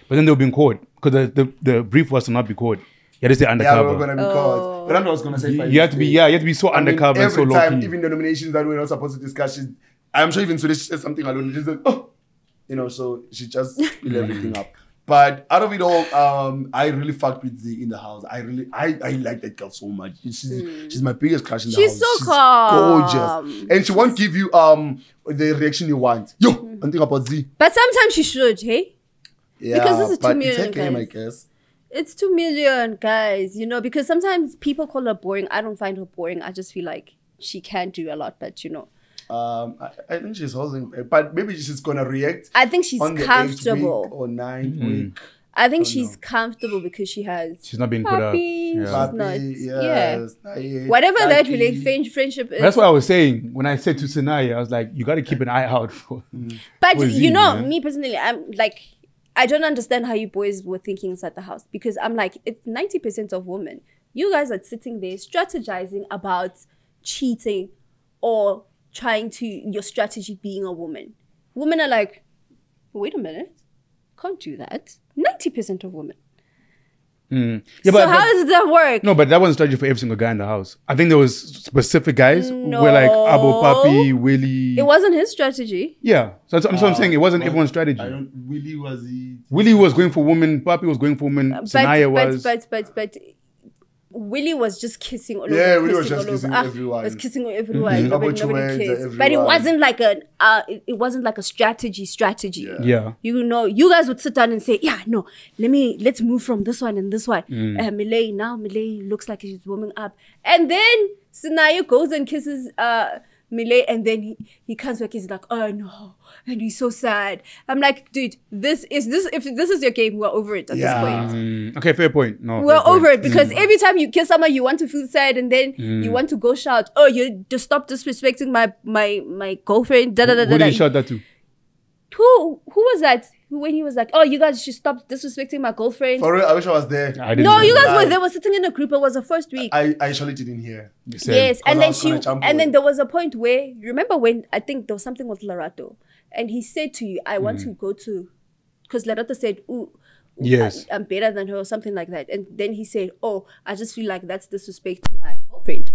But then they'll be in court because the brief was to not be caught. You had to stay undercover. Yeah, we're gonna be caught. But I was gonna say you have to be. Yeah, you have to be so undercover and so low-key. Every time, even the nominations that we're not supposed to discuss, I'm sure even today she said something alone. She's like, oh, you know, so she just spilled everything up. But out of it all, I really fucked with Z in the house. I like that girl so much. She's my biggest crush in the house. She's so calm. Gorgeous. And she won't give you the reaction you want. Yo, I'm thinking about Z. But sometimes she should, hey? Yeah, because this is 2 million, it's her game, guys. I guess. It's 2 million, guys. You know, because sometimes people call her boring. I don't find her boring. I just feel like she can do a lot, but you know. I think she's holding, but maybe she's gonna react. I think she's on the comfortable. 8th week or 9th week. I think she's comfortable because she's not being put up. Whatever that friendship is. That's what I was saying when I said to Sinai. I was like, you got to keep an eye out for. But you know, me personally, I'm like, I don't understand how you boys were thinking inside the house because I'm like, it's 90% of women. You guys are sitting there strategizing about cheating or your strategy being a woman. Women are like, wait a minute, can't do that. 90% of women. Yeah, so how does that work? No, but that wasn't strategy for every single guy in the house. I think there was specific guys who were like Abo, Papi, Willie. It wasn't his strategy. Yeah, so that's what I'm saying. It wasn't everyone's strategy. Willie was going for women. Papi was going for women. Sanaya was. But Willie was just kissing all over. Yeah, Willie was just kissing everyone. Was kissing everyone. Nobody kissed. But it wasn't like a strategy. Yeah. You know, you guys would sit down and say, yeah, no, let's move from this one and this one. Millet looks like she's warming up. And then Sanaya goes and kisses Millet, and then he comes back, he's like, oh no, and he's so sad. I'm like, dude, if this is your game, we're over it at this point. Okay, fair point. No, we're over it, because every time you kiss someone, you want to feel sad, and then you want to go shout, oh, you just stop disrespecting my girlfriend. Who did you shout that to? Who was that? When he was like, oh, you guys should stop disrespecting my girlfriend. For real, I wish I was there. No, you guys were sitting in a group. It was the first week. I actually didn't hear. Yes, and then there was a point where, remember when, I think there was something with Larato, and he said to you, I want to go to, because Larato said, ooh, yes, I'm better than her or something like that. And then he said, oh, I just feel like that's disrespect to my girlfriend.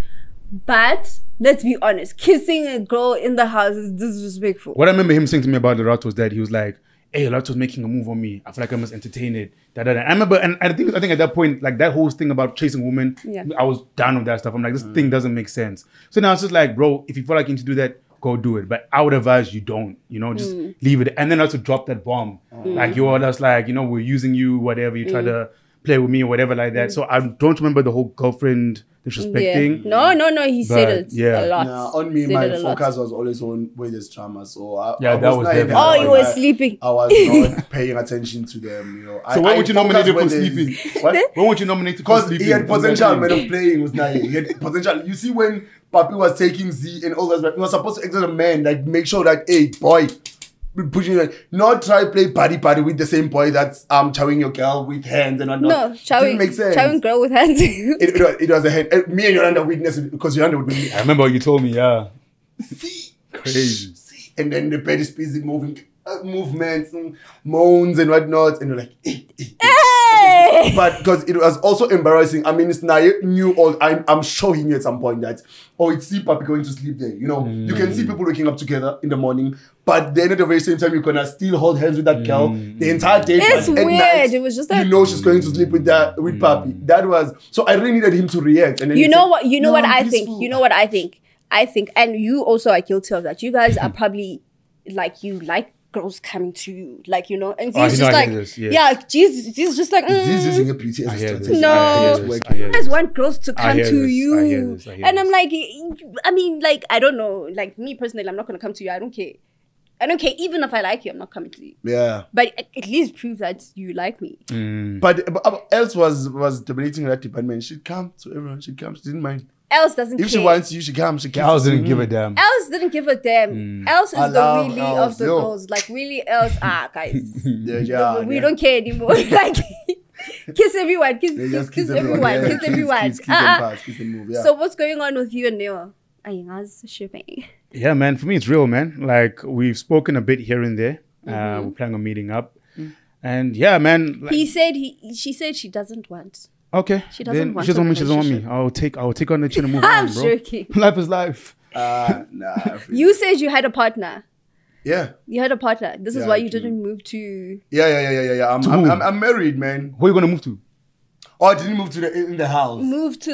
But let's be honest, kissing a girl in the house is disrespectful. What I remember him saying to me about Larato was that he was like, hey, Larato's making a move on me. I feel like I must entertain it. I remember, and I think at that point, like that whole thing about chasing women, I was down with that stuff. I'm like, this thing doesn't make sense. So now it's just like, bro, if you feel like you need to do that, go do it. But I would advise you don't, just leave it. And then also drop that bomb. Like you're just like, we're using you, whatever. You try to play with me or whatever like that. So I don't remember the whole girlfriend disrespecting. No, he said it a lot. Nah, on me, my focus was always on where there's drama. So I that was even, oh, you were sleeping. I was not paying attention to them, So when would you nominate him for sleeping? What? When would you nominate him for sleeping? Because he had potential man of playing with Naye. He had potential. You see when Papi was taking Z and all that, he was supposed to exert a man, like make sure that, hey, boy, pushing like, not try play party with the same boy that's chowing your girl with hands and whatnot. No, chowing girl with hands. it was a hand. Me and Yolanda witnessed it, because Yolanda would be. I remember what you told me, yeah. See, crazy. See. And then the bed is busy moving, movements and moans and whatnot, and you're like, hey. But because it was also embarrassing. I mean, it's Naye knew all. I'm sure he knew at some point that, it's see Papi going to sleep there. You can see people waking up together in the morning, but then at the very same time, you're gonna still hold hands with that girl the entire day. It's weird. Night, it was just like, she's going to sleep with Papi. That was so. I really needed him to react. And then what I think. You know what I think. I think, and you also are guilty of that. You guys are probably like, you like girls coming to you, like, and Z's just like, Z's just like, Z's using a beauty as a strategy. No, you guys want girls to come to you, and I'm like, I mean, like, I don't know, like me personally, I'm not gonna come to you. I don't care. Even if I like you, I'm not coming to you. Yeah, but at least prove that you like me. But else was dominating that department. She'd come to everyone. She'd come. She didn't mind. Els doesn't care. If she wants you, she come. Els didn't give a damn. Els didn't give a damn. Els is the really of the girls. Like, really, Els, guys. We don't care anymore. Like, kiss everyone. Kiss everyone. Kiss everyone. Kiss and move, yeah. So what's going on with you and Neo? Ayinga's shipping. Yeah, man. For me, it's real, man. Like, we've spoken a bit here and there. We're planning on meeting up. And yeah, man. Like, she said she doesn't want. Okay. She doesn't want me. I'll take on the chin and move on, I'm bro. joking. Life is life. Nah. You said you had a partner. Yeah. You had a partner. This is why you didn't move to. Yeah. I'm married, man. Who are you gonna move to? Oh, I didn't move to in the house.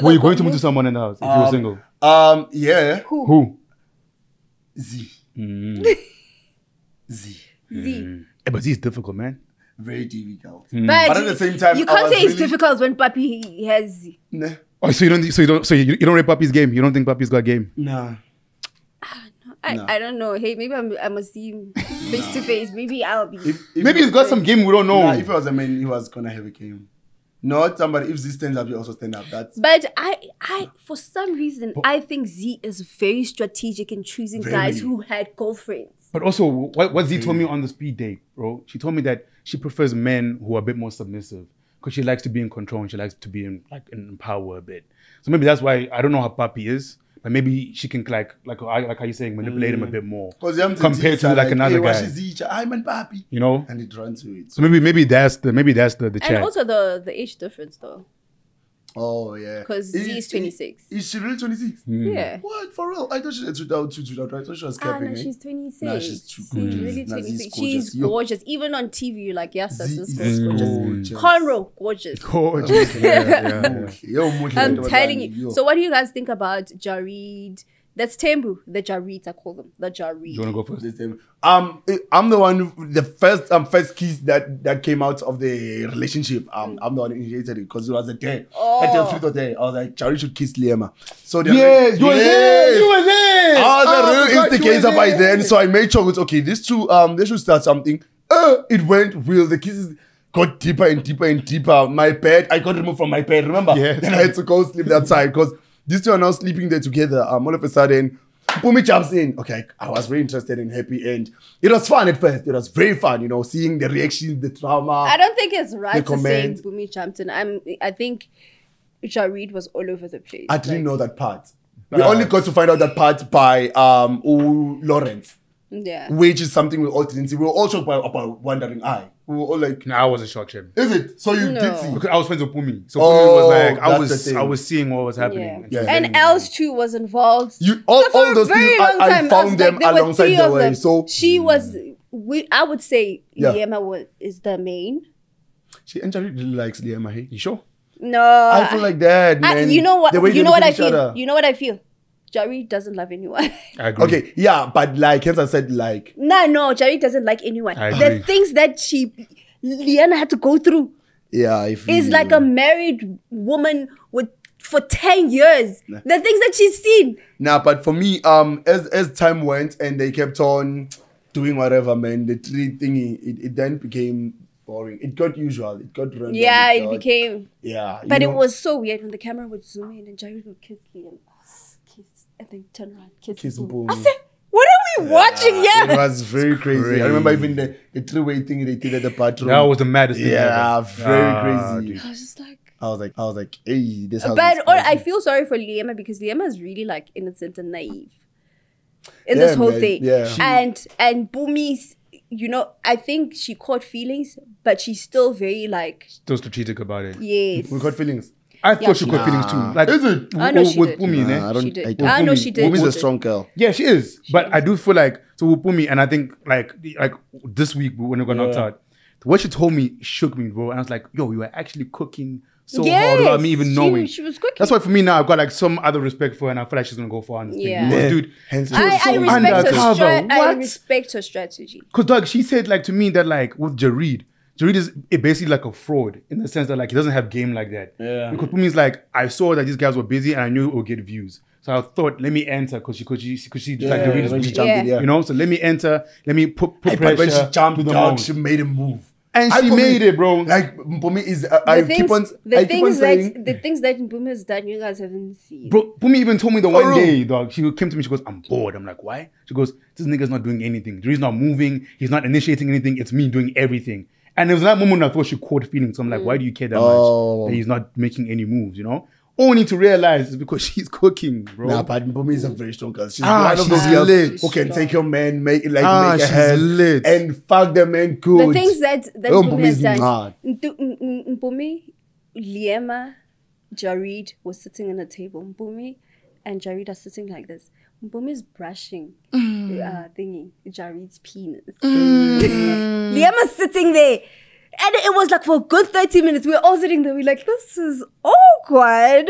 Were you going to move to someone in the house if you were single? Yeah. Who? Z. Z. But Z is difficult, man. Very difficult. But at the same time, you can't say it's difficult when Papi has. Nah. Oh, so you don't rate Papi's game? You don't think Papi's got game? Nah. I don't know. Hey, maybe I must see him face to face. Maybe I'll be. Maybe he's got some game we don't know. Nah, if it was a man, he was gonna have a game. Not somebody. If Z stands up, you also stand up. But I for some reason, I think Z is very strategic in choosing guys who had girlfriends. But also, what Z told me on the speed date, bro, she told me that she prefers men who are a bit more submissive because she likes to be in control and she likes to be in power a bit. So maybe that's why, I don't know how Papi is, but maybe she can like how you're saying, manipulate him a bit more compared to like another guy. I'm papi. You know, and it runs to it. So maybe that's the chat. And also the age difference though. Oh yeah, because Z is 26. Is she really 26? Yeah. What, for real? I thought she had out. I thought she was capping. No, she's 26. Nah, she's too gorgeous. gorgeous. Really 26. She's gorgeous. Even on TV, you're like, yes, that's gorgeous. Gorgeous. Conroe, gorgeous. Gorgeous. I'm telling you. So what do you guys think about Jareed? That's Tembu. The Jareeds, I call them. The Jareed. You want to go first? I'm the one who, the first kiss that came out of the relationship. I'm the one who initiated it because it was a day. At the 3rd day, I was like, Jareed should kiss Liema. So yes, you were there. I was a real instigator by then. So I made sure it's okay. These two, they should start something. It went real. The kisses got deeper and deeper and deeper. My bed, I got removed from my bed. Remember? Yes. Then I had to go sleep that side because these two are now sleeping there together. All of a sudden, Bumi jumps in. Okay, I was very interested and happy, and it was fun at first. It was very fun, you know, seeing the reactions, the trauma. I don't think it's right to say Bumi jumped in. I think Jareed was all over the place. I didn't know that part. We only got to find out that part by Lawrence. Yeah. Which is something we all didn't see. We were all shocked about Wandering Eye. We were all like, no, I wasn't shocked, Chim. Is it? So you did see? Because I was friends with Pumi. So Pumi was like, I was seeing what was happening. Yeah. And Els too was involved. All those things, I found them alongside the way. So she was, I would say Liema is the main. She really likes Liema, hey? You sure? No. I feel like that, man. You know what? You know what I feel? You know what I feel? Jareed doesn't love anyone. I agree. Okay, yeah, but like Hensa said, like no, Jareed doesn't like anyone. The things that Liana had to go through. Yeah, is like a married woman for 10 years. The things that she's seen. Nah, but for me, as time went and they kept on doing whatever, man, the three thingy, it then became boring. It got usual. It got random. Yeah, it became. Yeah, but it was so weird when the camera would zoom in and Jareed would kiss Liam. And then turn around, kiss boom. I said, what are we watching here? It was very crazy. I remember even the three-way thing they did at the bathroom. That was the maddest thing ever. Yeah, very crazy. I was just like, I was like, hey, this house. But I feel sorry for Liema because Liema is really like innocent and naive in this whole thing. Yeah. And Bumi's, you know, I think she caught feelings, but she's still very like still strategic about it. Yes. We caught feelings. I thought she caught feelings too. Like, is it? I know she did. Bumi, she did. I know she did. Bumi's a strong girl. Yeah, she is. But I do feel like, so with Bumi, and I think like this week when we got knocked out, what she told me shook me, bro. And I was like, yo, you were actually cooking so hard without me even knowing. She was cooking. That's why for me now, I've got like some other respect for her and I feel like she's going to go far on this thing. Because, dude, I respect her strategy. Because, dog, she said like to me that like with Jareed is basically like a fraud in the sense that like he doesn't have game like that. Yeah. Because Pumi's like, I saw that these guys were busy and I knew it would get views. So I thought, let me enter because she like Jareed is jumped in, you know. So let me enter, let me put pressure. When she jumped to the out, she made a move. And she made it, bro. Like Mpumi is the things that Mpumi has done, you guys haven't seen. Bro, Mpumi even told me the one day, dog. She came to me, she goes, I'm bored. I'm like, why? She goes, this nigga's not doing anything. Jareed's not moving, he's not initiating anything, it's me doing everything. And it was that moment I thought she caught feelings. So I'm like, why do you care that much that he's not making any moves, you know? Only to realize it's because she's cooking, bro. Nah, but Mpumi is a very strong girl. She's one of those girls who can take your man, make a head, lit. and fuck the man good. The things that Mpumi has done. Mpumi, Liema, Jareed was sitting on a table. Mpumi and Jareed are sitting like this. Mpumi is brushing Jareed's penis. Liema's sitting there. And it was like for a good 30 minutes. We were all sitting there. We're like, this is awkward.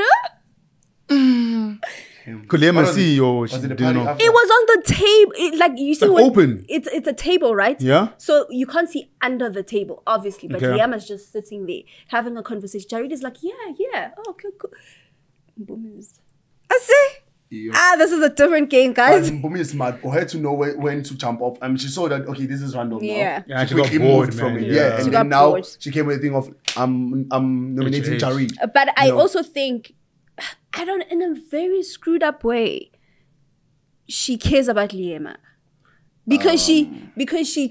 Could Liema see or she didn't know? It was on the table. Like you see, open. It's a table, right? Yeah. So you can't see under the table, obviously. But Liema's just sitting there having a conversation. Jareed is like, yeah. Oh, okay, cool. Mpumi is. I say. Yeah. This is a different game, guys. Mpumi is smart. For her to know when to jump off. I mean, she saw that, okay, this is random now. Yeah, she got bored from it. Yeah, and then now she came with the thing of, I'm nominating Jareed. But I also think, in a very screwed up way, she cares about Liema. Because she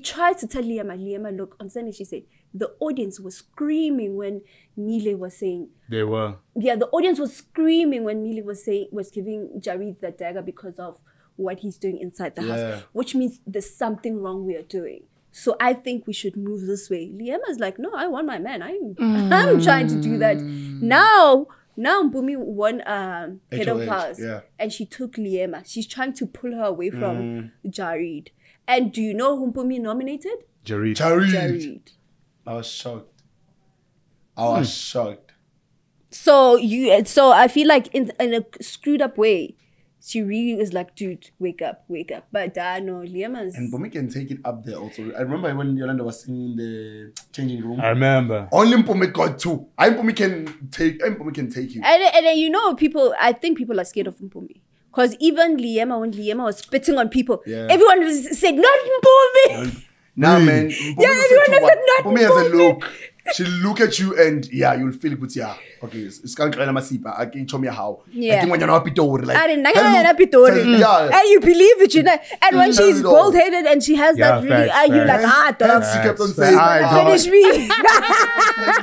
tried to tell Liema, look, on Sunday she said, the audience was screaming when Mile was saying. They were. Yeah, the audience was screaming when Mile was giving Jared the dagger because of what he's doing inside the house, which means there's something wrong we are doing. So I think we should move this way. Liema's like, no, I want my man. I'm trying to do that. Now Mpumi won Head of House, and she took Liema. She's trying to pull her away from Jared. And do you know who Mpumi nominated? Jared. I was shocked. So I feel like in a screwed up way, she really is like, dude, wake up. But no, Liema's... And Mpumi can take it up there also. I remember when Yolanda was singing in the changing room. I remember. Only Mpumi got 2. Mpumi can take you. And then, you know, I think people are scared of Mpumi. Because even Liema, when Liema was spitting on people, everyone was saying, not Mpumi! Nah, man. Mpumi has a look. She'll look at you and you'll feel good. Yeah, okay. It's kind of masipa. I can show me how. Yeah. I think when you're not pitori, like. And you believe it, you know. And when she's bald-headed and she has that really, you're like, dog. She kept on saying, finish me.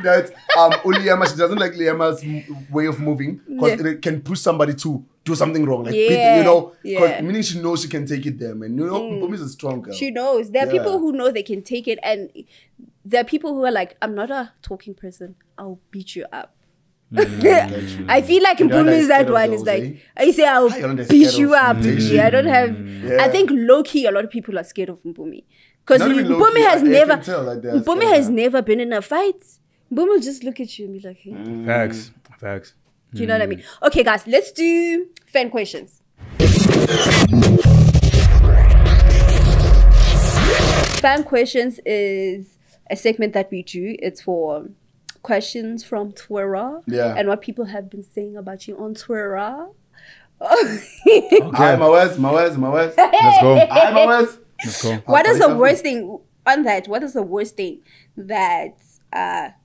That Liema, she doesn't like Liema's way of moving because it can push somebody to do something wrong, like you know, meaning she knows she can take it there, man. You know, Mpumi is a strong girl. She knows. There are people who know they can take it, and there are people who are like, I'm not a talking person. I'll beat you up. I feel like Mpumi is that one. It's like, I say, I'll beat you up. I don't have... I think low-key, a lot of people are scared of Mpumi. Because Mpumi has never been in a fight. Mpumi will just look at you and be like, hey. Facts. Do you know what I mean? Okay, guys, let's do fan questions. Fan questions is a segment that we do. It's for questions from Twitter and what people have been saying about you on Twitter. Hi, Mawaz. Let's go. Hi, Mawaz. Let's go. What is the worst thing on that? What is the worst thing that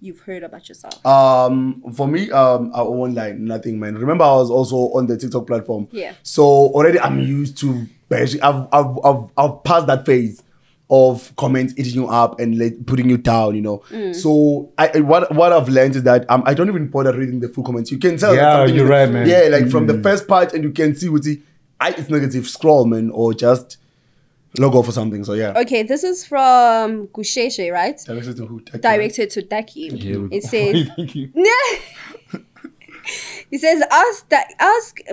you've heard about yourself? For me, I won't lie, nothing, man. Remember, I was also on the TikTok platform. Yeah. So already I'm used to basically, I've passed that phase of comments eating you up and putting you down, you know. So what I've learned is that I don't even bother reading the full comments. You can tell. Yeah, you're right, man. Yeah, like from the first part, and you can see it's negative. Scroll, man, or just log off or something. So yeah. Okay, this is from Gusheshe, right? Directed to who? Taki, Directed to Taki. It says. Thank you. He says, ask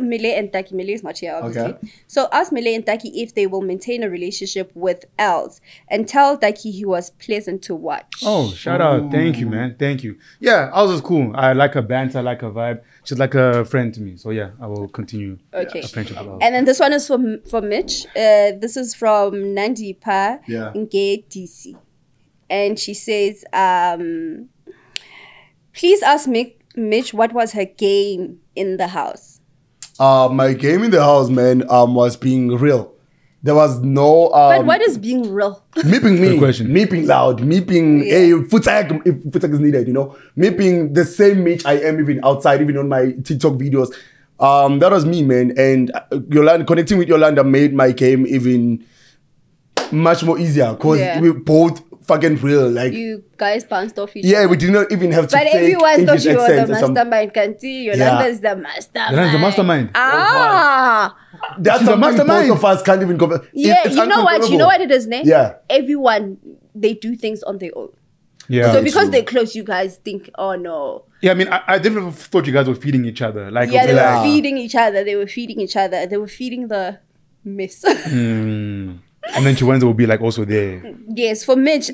Mile and Taki. Mile is not here, obviously. Okay. So ask Mile and Taki if they will maintain a relationship with Els, and tell Taki he was pleasant to watch. Oh, shout out. Thank you, man. Thank you. Yeah, Els is cool. I like her banter, I like her vibe. She's like a friend to me. So yeah, I will continue a friendship with Els. And then this one is for Mich. This is from Nandi Pa Nge DC. And she says, please ask Mich what was her game in the house. My game in the house, man, was being real. There was no but what is being real? Meeping me, meeping loud, meeping footag if footag is needed, you know. Meeping the same Mich I am even outside, even on my TikTok videos. That was me, man. And Yolanda, connecting with Yolanda made my game even much more easier because we both fucking real. Like, you guys bounced off each other. We did not even have to but fake everyone English thought you were the accents mastermind. Can't see Yolanda is the mastermind. Yolanda's the mastermind. That's the mastermind. Both of us can't even compare. Yeah, you know what? You know what it is, ne? Yeah. Everyone, they do things on their own. Yeah. So because they're close, you guys think, oh no. Yeah, I mean, I definitely thought you guys were feeding each other. Like, yeah, they were feeding each other. They were feeding each other. They were feeding the mess. And then Chiwenza will be like also there. Yes, for Mich,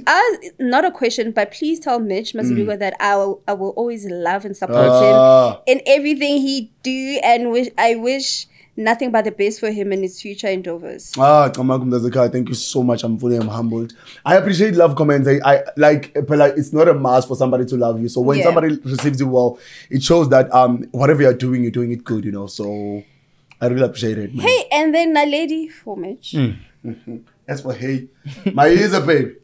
not a question, but please tell Mich Maziluga that I will always love and support him in everything he do, and I wish nothing but the best for him and his future endeavors. Thank you so much. I'm humbled. I appreciate love comments. I like, but like, it's not a must for somebody to love you. So when somebody receives you well, it shows that whatever you're doing it good, you know. So I really appreciate it, man. Hey, and then a lady for Mich. That's for hey. My ears are babe.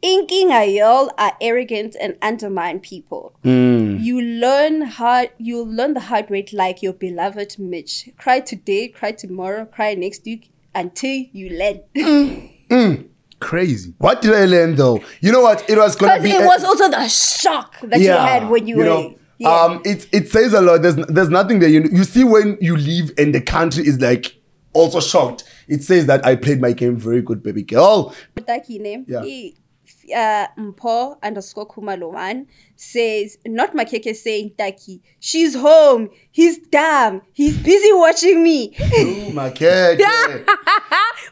Inking y'all are arrogant and undermine people. You learn the hard way like your beloved Mich. Cry today, cry tomorrow, cry next week until you learn. Crazy. What did I learn though? You know what? It was gonna be. Because it was also the shock that you had when you were. It says a lot. There's nothing there. You see when you leave and the country is like also shocked. It says that I played my game very good, baby girl. Taki name. Yeah. Mpo_Kumaloman says, not Makeke saying Taki, she's home. He's dumb. He's busy watching me. Ooh, Makeke.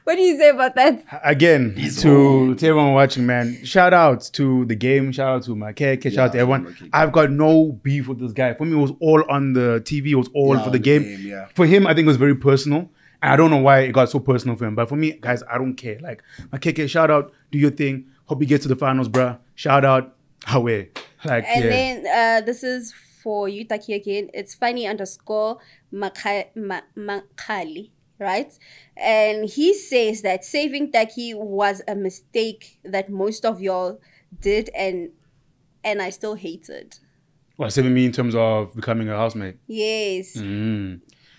What do you say about that? Again, to everyone watching, man, shout out to the game, shout out to Makeke, shout out to everyone. I've got no beef with this guy. For me, it was all on the TV, it was all for the game. For him, I think it was very personal. And I don't know why it got so personal for him. But for me, guys, I don't care. Like, Makeke, shout out, do your thing. Hope you get to the finals, bruh. Shout out, Hawe. Like, and then this is for you, Taki, again. It's funny_Makhali, right? And he says that saving Taki was a mistake that most of y'all did, and I still hated. What, saving me in terms of becoming a housemate? Yes.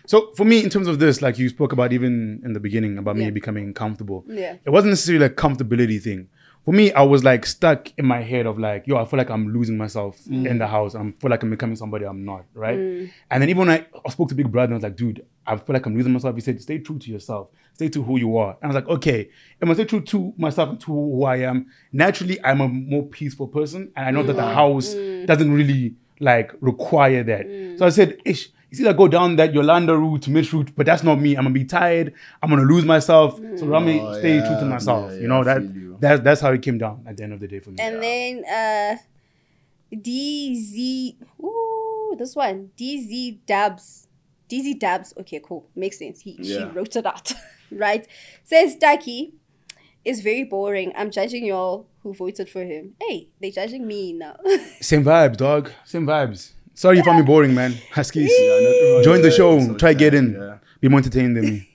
So for me, in terms of this, like you spoke about even in the beginning about me becoming comfortable. Yeah. It wasn't necessarily a comfortability thing. For me, I was like stuck in my head of like, yo, I feel like I'm losing myself in the house. I feel like I'm becoming somebody I'm not, right? And then even when I spoke to Big Brother, I was like, dude, I feel like I'm losing myself. He said, stay true to yourself. Stay to who you are. And I was like, okay, if I stay true to myself and to who I am, naturally, I'm a more peaceful person. And I know that the house doesn't really like require that. So I said, ish, it's either go down that Yolanda route, Mitch route, but that's not me. I'm gonna be tired. I'm gonna lose myself. So let me stay true to myself. You know, that's how it came down at the end of the day for me. And then DZ, this one, DZ Dabs. Okay, cool. Makes sense. She wrote it out. Right? Says Taki is very boring. I'm judging y'all who voted for him. Hey, they judging me now. Same vibes, dog. Same vibes. Sorry you found me boring, man. Huskies. Join the show. So try get in. Be more entertained than me.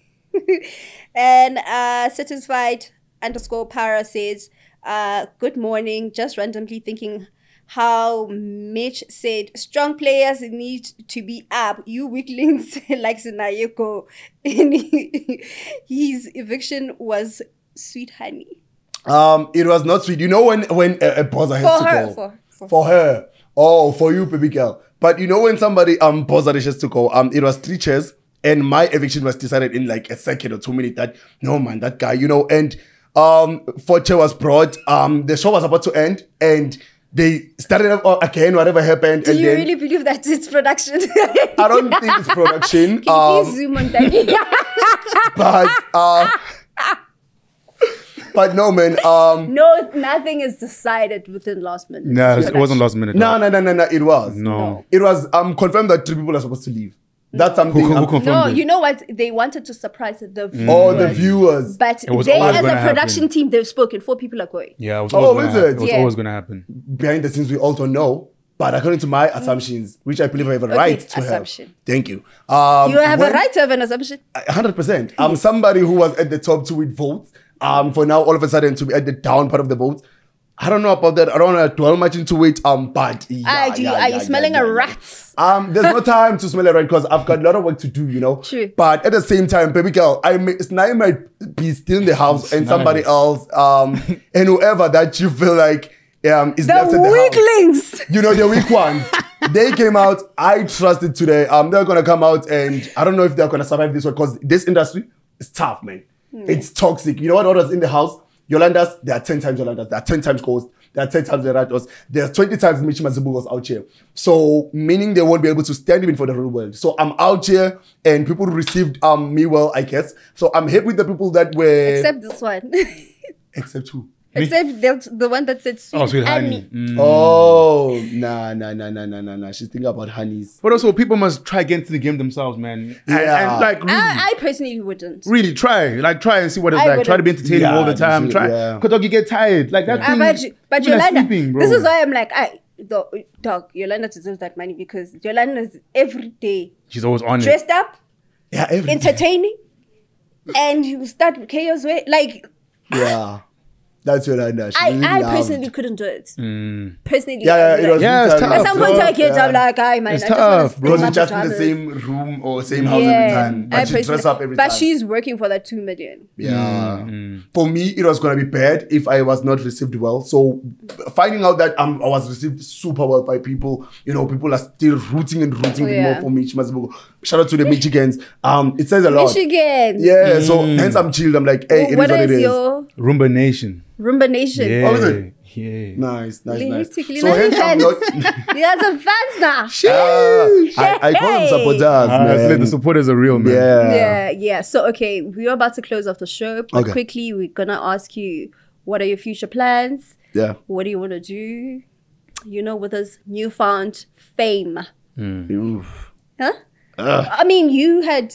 And satisfied_para says, good morning. Just randomly thinking how Mitch said, strong players need to be up. You weaklings like Sinayeko. His eviction was sweet honey. It was not sweet. You know when a poser has to go. For her. Oh, for you, baby girl. But you know when somebody poser has to go, it was 3 chairs and my eviction was decided in like a second or 2 minutes that, no man, that guy, you know, and 4 chair was brought, the show was about to end and they started up again, whatever happened. Do you really believe that it's production? I don't think it's production. Can you please zoom on that? But no, man. No, nothing is decided within last minute. No, it wasn't last minute. No, it was. No. It was confirmed that 3 people are supposed to leave. That's something. Who confirmed no, it? you know what? They wanted to surprise the viewers. Oh, the viewers. But they, as a production team, they've spoken. 4 people are going. Yeah, it was always going to happen. Behind the scenes, we also know. But according to my assumptions, which I believe I have a right to assumption. have. Thank you. You have a right to have an assumption? 100%. I'm somebody who was at the top to win votes. For now, all of a sudden, to be at the down part of the votes. I don't know about that. I don't want to dwell much into it. But are you smelling a rat? There's no time to smell a rat because I've got a lot of work to do, you know. True. But at the same time, baby girl, Snai might be still in the house and somebody else, and whoever that you feel like is left at the weaklings. House. You know, the weak ones. They came out. I trusted today. They're gonna come out, and I don't know if they're gonna survive this one because this industry is tough, man. It's toxic. You know what was in the house? Yolandas, there are 10 times Yolandas. There are 10 times Ghost. There are 10 times the Ratos. There's 20 times Mich Taki was out here. So, meaning they won't be able to stand even for the real world. So, I'm out here and people received me well, I guess. So, I'm happy with the people that were... Except this one. Except who? Except the one that said sweet honey. Oh, nah. She's thinking about honeys. But also, people must try get into the game themselves, man. Yeah. And like, really, I personally wouldn't. Really, try and see what it's like. Try to be entertaining all the time. Because you get tired. Like that thing. But Yolanda, this is why I'm like, dog, Yolanda deserves that money because Yolanda is every day. She's always on dressed up. Yeah, every entertaining. And you start chaos way. Like, yeah. That's what I know. I personally couldn't do it. Personally, Yeah, it was it's tough. At some point, I get I'm like, I man, It's I just tough, want to Because you're just in the same room or same house every time. But you dress up every time. But she's working for that 2 million. Yeah. For me, it was going to be bad if I was not received well. So finding out that I was received super well by people, you know, people are still rooting more for Mich Mazibuko. Shout out to the Michigans. It says a lot. Michigan. Yeah, so hence I'm chilled. I'm like, hey, it is what it is. Your Rumba Nation? Rumba Nation. Yeah. What was it? Yeah. Nice. So hence I'm not... You have some fans now. I call them supporters, man. The supporters are real, man. Yeah. So, okay, we're about to close off the show. But quickly, we're going to ask you, what are your future plans? Yeah. What do you want to do? You know, with this newfound fame. Huh? I mean, you had...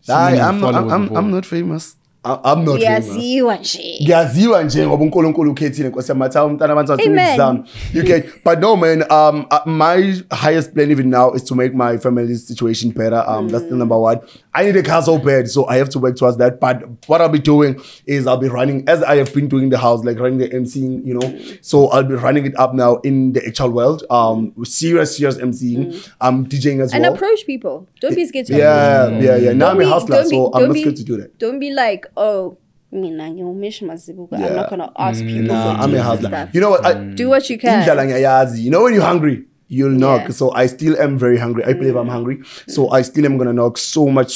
I'm not famous. I'm not famous. Ngiyaziwa nje ngoba uNkulunkulu ukhethile Nkosi yamatha umntana abantu you can, but no man, my highest plan even now is to make my family's situation better. That's the number one. I need a car so bad, so I have to work towards that. But what I'll be doing is I'll be running, as I have been doing the house, like running the MCing, you know. So I'll be running it up now in the actual world. Serious MCing. I'm DJing as well. And approach people. Don't be scared to Yeah. Now I'm a hustler, so I'm not scared to do that. Don't be like, oh, I'm not gonna ask people. I'm a hustler. You know what? Do what you can. You know when you're hungry, you'll knock. So I still am very hungry. I believe I'm hungry. So I still am gonna knock so much.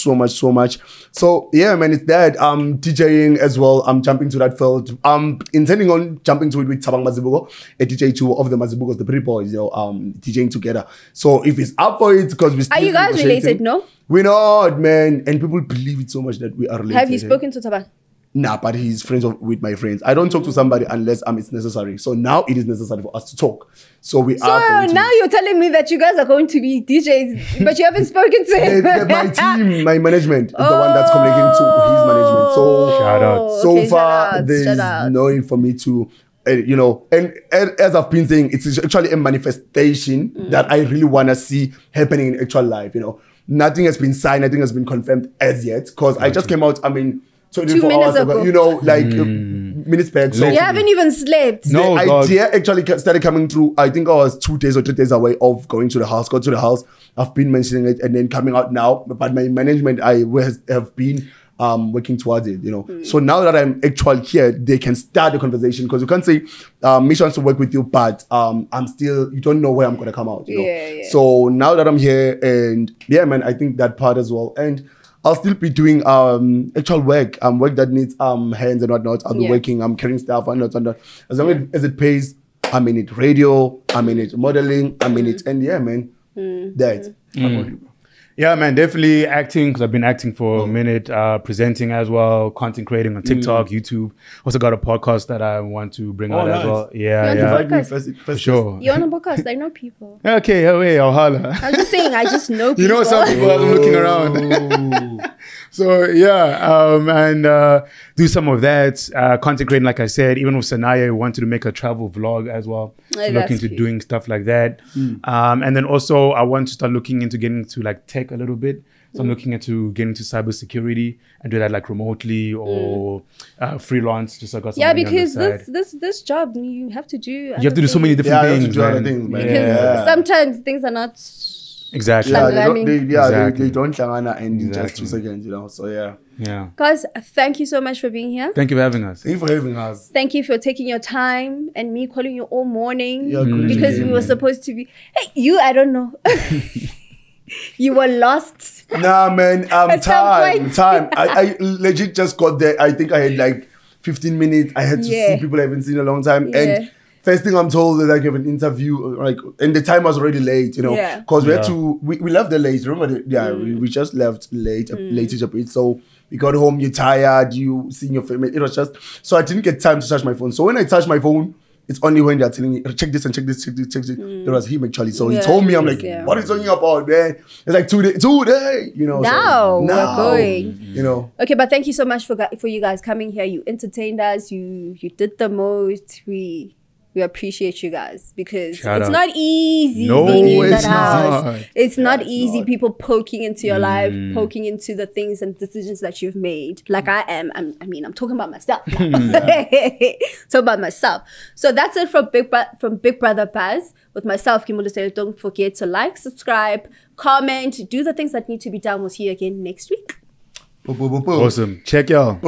So yeah, man, it's that. I'm DJing as well. I'm jumping to that field. I'm intending on jumping to it with Tabang Mazibuko, a DJ two of the Mazibukos, the pretty boys, you know, DJing together. So if it's up for it, because we still are you guys related? No, we're not, man. And people believe it so much that we are related. Have you spoken to Tabang? Nah, but he's friends with my friends. I don't talk to somebody unless it's necessary. So now it is necessary for us to talk. So we are. So now you're telling me that you guys are going to be DJs, but you haven't spoken to him. My team, my management is the one that's communicating to his management. So shout out. So far, there's no need for me to. You know, and as I've been saying, it's actually a manifestation that I really want to see happening in actual life. You know, nothing has been signed, nothing has been confirmed as yet. Because I just came out. 24 hours ago, you know, like minutes back. So you haven't even slept. No, the idea actually started coming through. I think I was 2 days or 3 days away of going to the house. Got to the house. I've been mentioning it and then coming out now. But my management, have been working towards it, you know. So now that I'm actually here, they can start the conversation because you can't say Mich wants to work with you, but I'm still, you don't know where I'm gonna come out, you know. Yeah. So now that I'm here, and yeah, man, I think that part as well. And I'll still be doing actual work, work that needs hands and whatnot. I'll be working, I'm carrying stuff and whatnot. As long as it pays, I'm in it. Radio, I'm in it. Modeling, I'm in it. And yeah, man, that. Yeah, man, definitely acting, because I've been acting for a minute, presenting as well, content creating on TikTok, YouTube. Also got a podcast that I want to bring out as well. Yeah. For sure. You're on a podcast, I know people. Okay, I'll holler. I'm just saying, I just know people. You know some people, I'm looking around. So yeah, and do some of that. Content creating, like I said, even with Sanaya, we wanted to make a travel vlog as well. So looking into doing stuff like that. And then also I want to start looking into getting to like tech a little bit. So I'm looking into getting into cybersecurity and do that like remotely or freelance. Just like because this job you have to do. You have to do so many different things. You have to do other things, man. Because sometimes things are not. Exactly. They don't changana in just 2 seconds, you know. So yeah. Guys, thank you so much for being here. Thank you for having us. Thank you for having us. Thank you for taking your time and me calling you all morning because we were supposed to be. Hey, I don't know. You were lost. Nah, man. Time. I legit just got there. I think I had like 15 minutes. I had to see people I haven't seen in a long time. And first thing I'm told is I give an interview, like, and the time was already late, you know, because we had to, we left the late. Remember, we just left late-ish a bit. So we got home, you're tired, you seeing your family. It was just, so I didn't get time to touch my phone. So when I touched my phone, it's only when they're telling me, check this and check this. It was him actually. So he told me, I'm like, what are you talking about, man? It's like 2 days, you know. Now we're going. You know. Okay, but thank you so much for you guys coming here. You entertained us. You did the most. We We appreciate you guys because it's not easy being in that house. It's not easy. People poking into your life, poking into the things and decisions that you've made. Like I am. I'm talking about myself. Talking about myself. So that's it from Big Brother Buzz with myself, Kim Oluselo. Don't forget to like, subscribe, comment, do the things that need to be done. We'll see you again next week. Awesome. Check y'all.